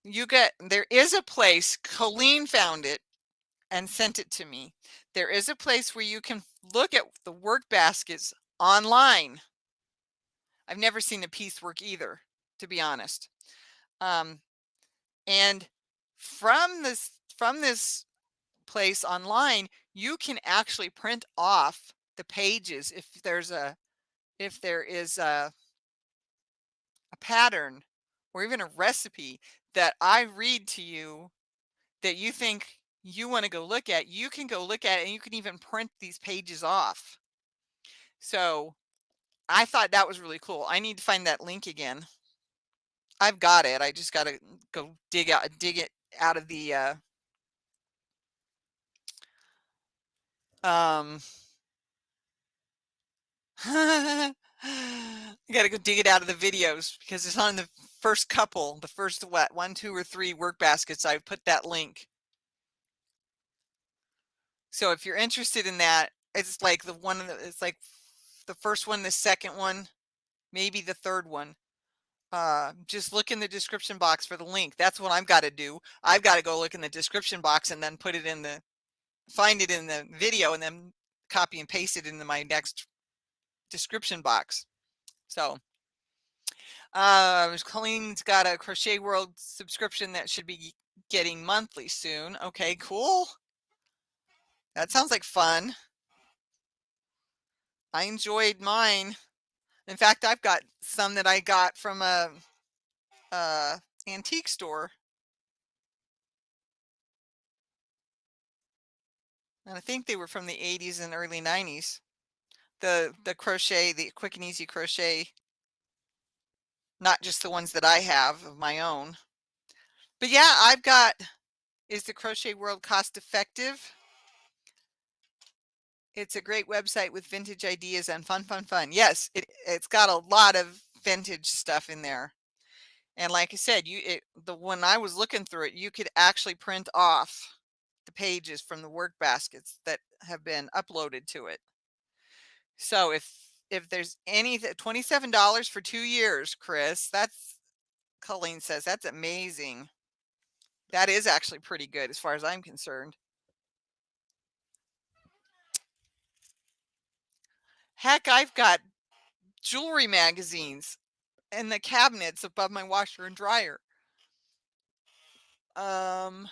There is a place. Colleen found it and sent it to me. There is a place where you can look at the work baskets online. I've never seen the piecework either, to be honest. And from this place online, you can actually print off the pages if there is a pattern or even a recipe that I read to you that you think you want to go look at. You can go look at it, and you can even print these pages off. So I thought that was really cool. I need to find that link again. I've got it. I just got to go dig it out of the I gotta go dig it out of the videos because it's on the first couple, the first what, 1, 2, or 3 work baskets. I put that link. So if you're interested in that, it's like it's like the first one, the second one, maybe the third one. Just look in the description box for the link. That's what I've got to do. I've got to go look in the description box and then find it in the video and then copy and paste it into my next description box. So Colleen's got a Crochet World subscription that should be getting monthly soon. Okay, cool. That sounds like fun. I enjoyed mine. In fact, I've got some that I got from a antique store. And I think they were from the 80s and early 90s. The crochet, the quick and easy crochet, not just the ones that I have of my own. But yeah, I've got, is the Crochet World cost effective? It's a great website with vintage ideas and fun, fun, fun. Yes, it's got a lot of vintage stuff in there. And like I said, when I was looking through it, you could actually print off the pages from the work baskets that have been uploaded to it. So if there's any $27 for 2 years, Chris, that's, Colleen says, that's amazing. That is actually pretty good as far as I'm concerned. Heck, I've got jewelry magazines in the cabinets above my washer and dryer. Um,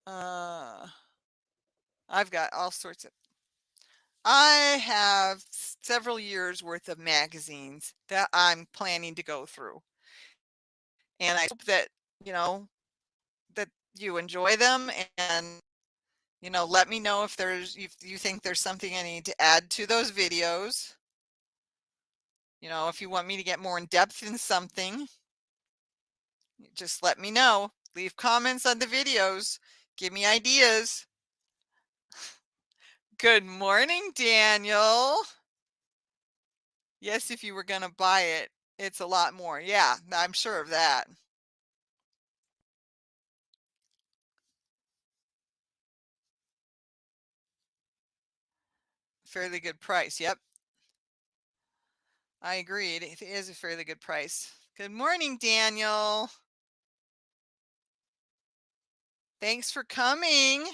I've got all sorts of, I have several years worth of magazines that I'm planning to go through. And I hope that, you know, that you enjoy them, and, you know, let me know if you think there's something I need to add to those videos. You know, if you want me to get more in depth in something, just let me know. Leave comments on the videos. Give me ideas. Good morning, Daniel. Yes, if you were going to buy it, it's a lot more. Yeah, I'm sure of that. Fairly good price. Yep. I agree. It is a fairly good price. Good morning, Daniel. Thanks for coming.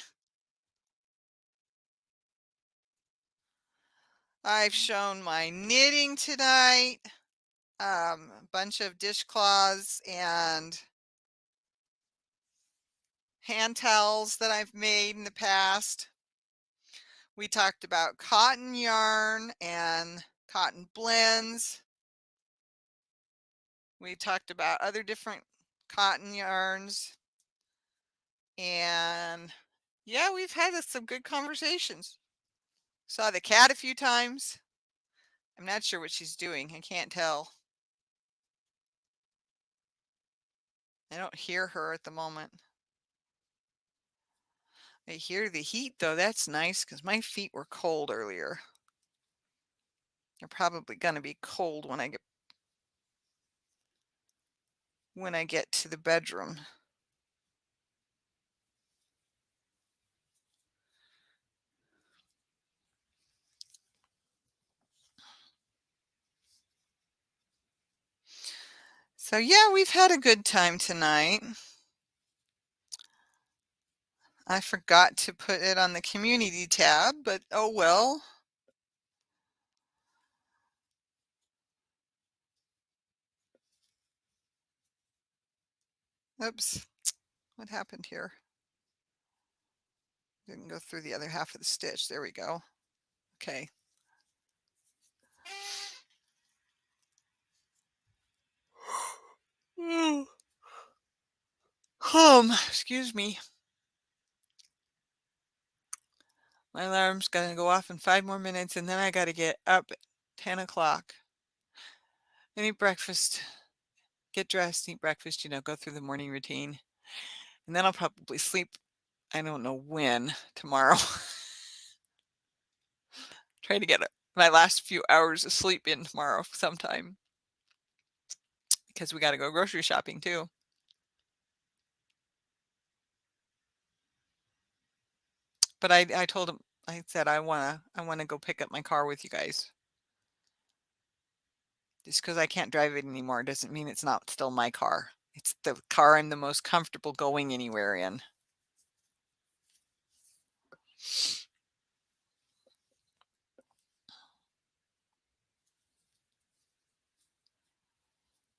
I've shown my knitting tonight, a bunch of dishcloths and hand towels that I've made in the past. We talked about cotton yarn and cotton blends. We talked about other different cotton yarns. And yeah, we've had some good conversations. Saw the cat a few times. I'm not sure what she's doing. I can't tell. I don't hear her at the moment. I hear the heat though. That's nice because my feet were cold earlier. They're probably going to be cold when I get to the bedroom. So yeah, we've had a good time tonight. I forgot to put it on the community tab, but oh well. Oops, what happened here? Didn't go through the other half of the stitch. There we go. Okay. Excuse me. My alarm's gonna go off in 5 more minutes, and then I gotta get up at 10 o'clock. And eat breakfast, get dressed, eat breakfast, you know, go through the morning routine. And then I'll probably sleep, I don't know when, tomorrow. Try to get my last few hours of sleep in tomorrow sometime. Because we gotta go grocery shopping too. But I told him, I said I wanna go pick up my car with you guys. Just because I can't drive it anymore doesn't mean it's not still my car. It's the car I'm the most comfortable going anywhere in.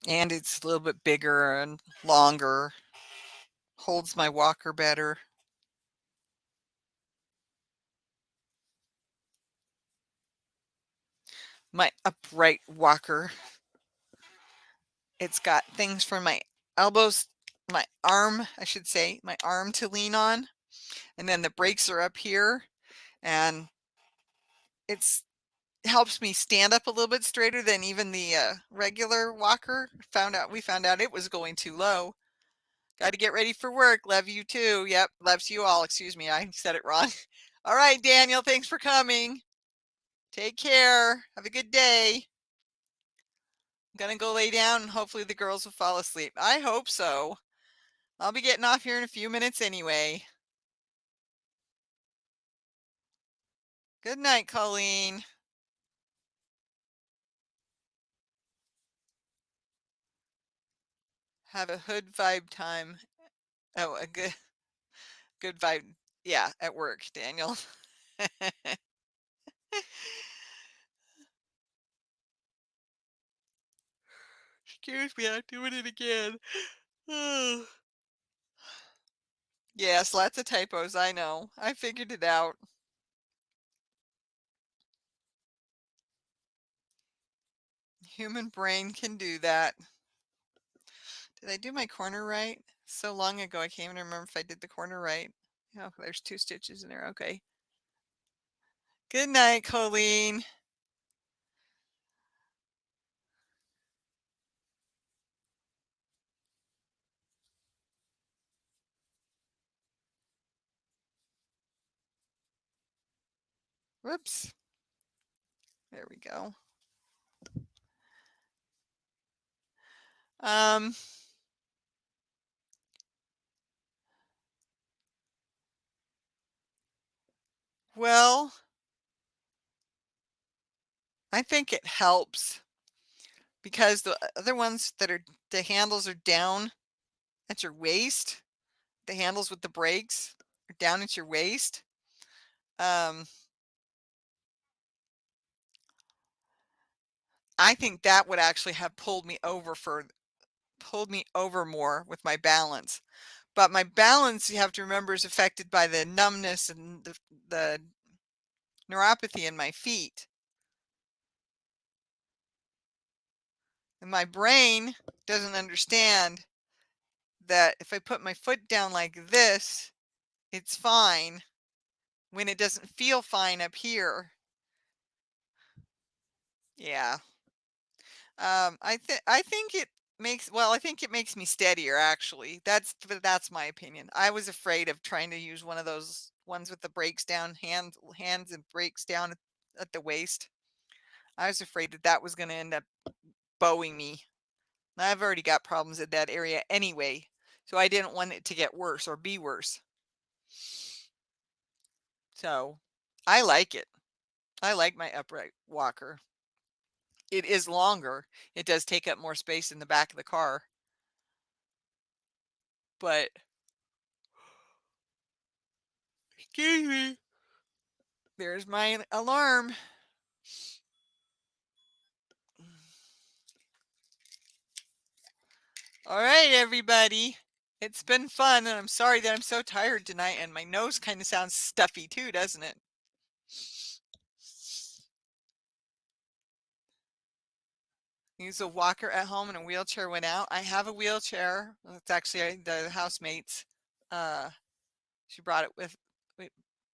And it's a little bit bigger and longer. Holds my walker better. My upright walker. It's got things for my elbows, my arm, I should say, my arm to lean on. And then the brakes are up here. And it's helps me stand up a little bit straighter than even the regular walker. We found out it was going too low. Got to get ready for work. Love you too. Yep, loves you all. Excuse me, I said it wrong. All right, Daniel, thanks for coming. Take care. Have a good day. I'm gonna go lay down and hopefully the girls will fall asleep. I hope so. I'll be getting off here in a few minutes anyway. Good night, Colleen. Have a hood vibe time. Oh, a good vibe. Yeah, at work, Daniel. Excuse me, I'm doing it again. Yes, lots of typos, I know. I figured it out. Human brain can do that. Did I do my corner right? So long ago, I can't even remember if I did the corner right. Oh, there's 2 stitches in there. Okay. Good night, Colleen. Whoops. There we go. Um, well, I think it helps because the other ones that are the handles are down at your waist. The handles with the brakes are down at your waist. Um, I think that would actually have pulled me over more with my balance. But my balance, you have to remember, is affected by the numbness and the neuropathy in my feet. And my brain doesn't understand that if I put my foot down like this, it's fine when it doesn't feel fine up here. Yeah. I think it I think it makes me steadier actually. That's my opinion. I was afraid of trying to use one of those ones with the brakes down, hands and brakes down at the waist. I was afraid that that was going to end up bowing me. I've already got problems in that area anyway, so I didn't want it to get worse or be worse. So, I like it. I like my upright walker. It is longer. It does take up more space in the back of the car. But excuse me. There's my alarm. All right, everybody. It's been fun, and I'm sorry that I'm so tired tonight, and my nose kind of sounds stuffy too, doesn't it? Use a walker at home and a wheelchair went out. I have a wheelchair. It's actually the housemate's. She brought it with,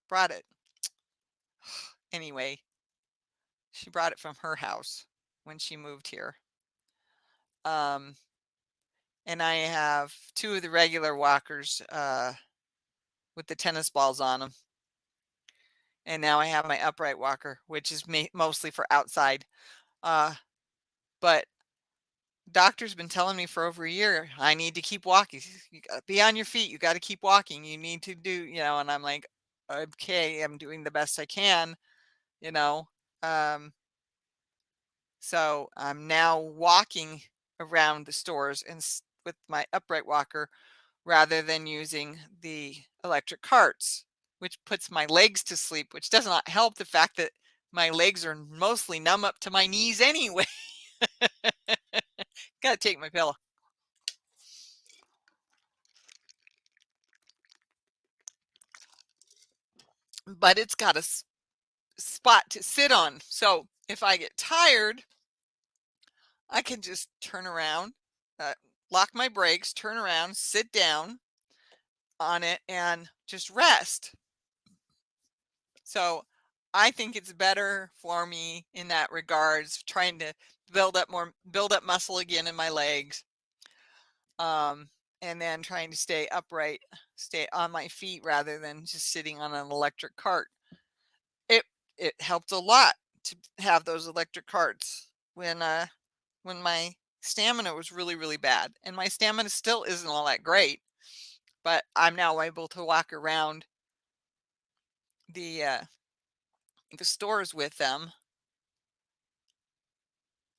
brought it. Anyway, she brought it from her house when she moved here. Um, and I have 2 of the regular walkers with the tennis balls on them. And now I have my upright walker, which is mostly for outside. But doctor's been telling me for over a year, I need to keep walking. You gotta be on your feet. You got to keep walking. You need to do, and I'm like, okay, I'm doing the best I can, you know. Um, so I'm now walking around the stores with my upright walker rather than using the electric carts, which puts my legs to sleep, which does not help the fact that my legs are mostly numb up to my knees anyway. Gotta take my pillow. But it's got a spot to sit on. So if I get tired, I can just turn around, lock my brakes, turn around, sit down on it, and just rest. So I think it's better for me in that regards, trying to build up muscle again in my legs. And then trying to stay upright, stay on my feet rather than just sitting on an electric cart. It it helped a lot to have those electric carts when my stamina was really, really bad. And my stamina still isn't all that great, but I'm now able to walk around the uh, the stores with them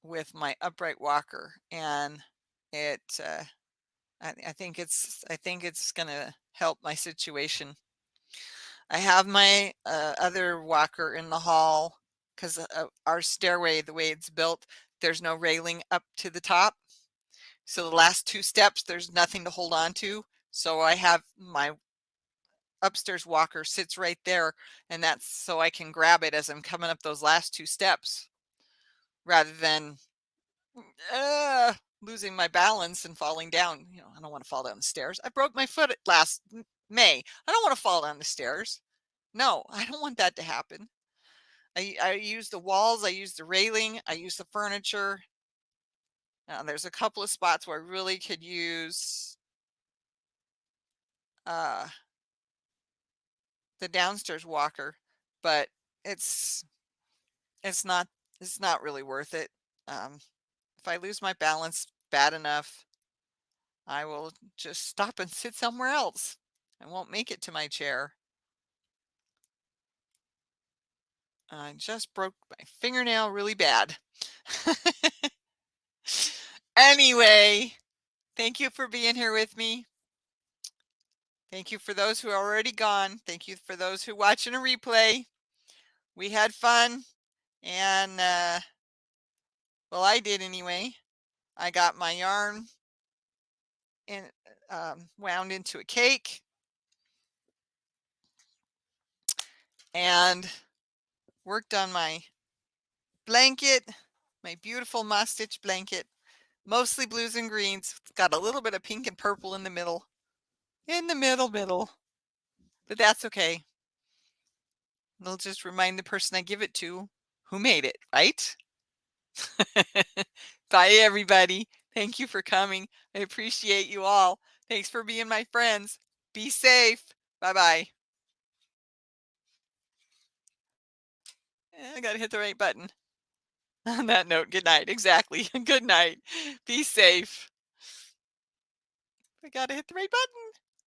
with my upright walker, and it I think it's gonna help my situation. I have my other walker in the hall because our stairway, the way it's built, there's no railing up to the top. So the last two steps, there's nothing to hold on to. So I have my upstairs walker sits right there, and that's so I can grab it as I'm coming up those last two steps rather than uh, losing my balance and falling down. You know, I don't want to fall down the stairs. I broke my foot last May. I don't want to fall down the stairs. No, I don't want that to happen. I use the walls, I use the railing, I use the furniture. There's a couple of spots where I really could use uh, the downstairs walker, but it's it's not it's not really worth it. If I lose my balance bad enough, I will just stop and sit somewhere else. I won't make it to my chair. I just broke my fingernail really bad. Anyway, thank you for being here with me. Thank you for those who are already gone. Thank you for those who watching a replay. We had fun, and well, I did anyway. I got my yarn in, wound into a cake, and worked on my blanket, my beautiful moss stitch blanket, mostly blues and greens. It's got a little bit of pink and purple in the middle, middle, but that's okay. It'll just remind the person I give it to who made it, right? Bye, everybody. Thank you for coming. I appreciate you all. Thanks for being my friends. Be safe. Bye-bye. I got to hit the right button. On that note, good night. Exactly. Good night. Be safe. I got to hit the right button.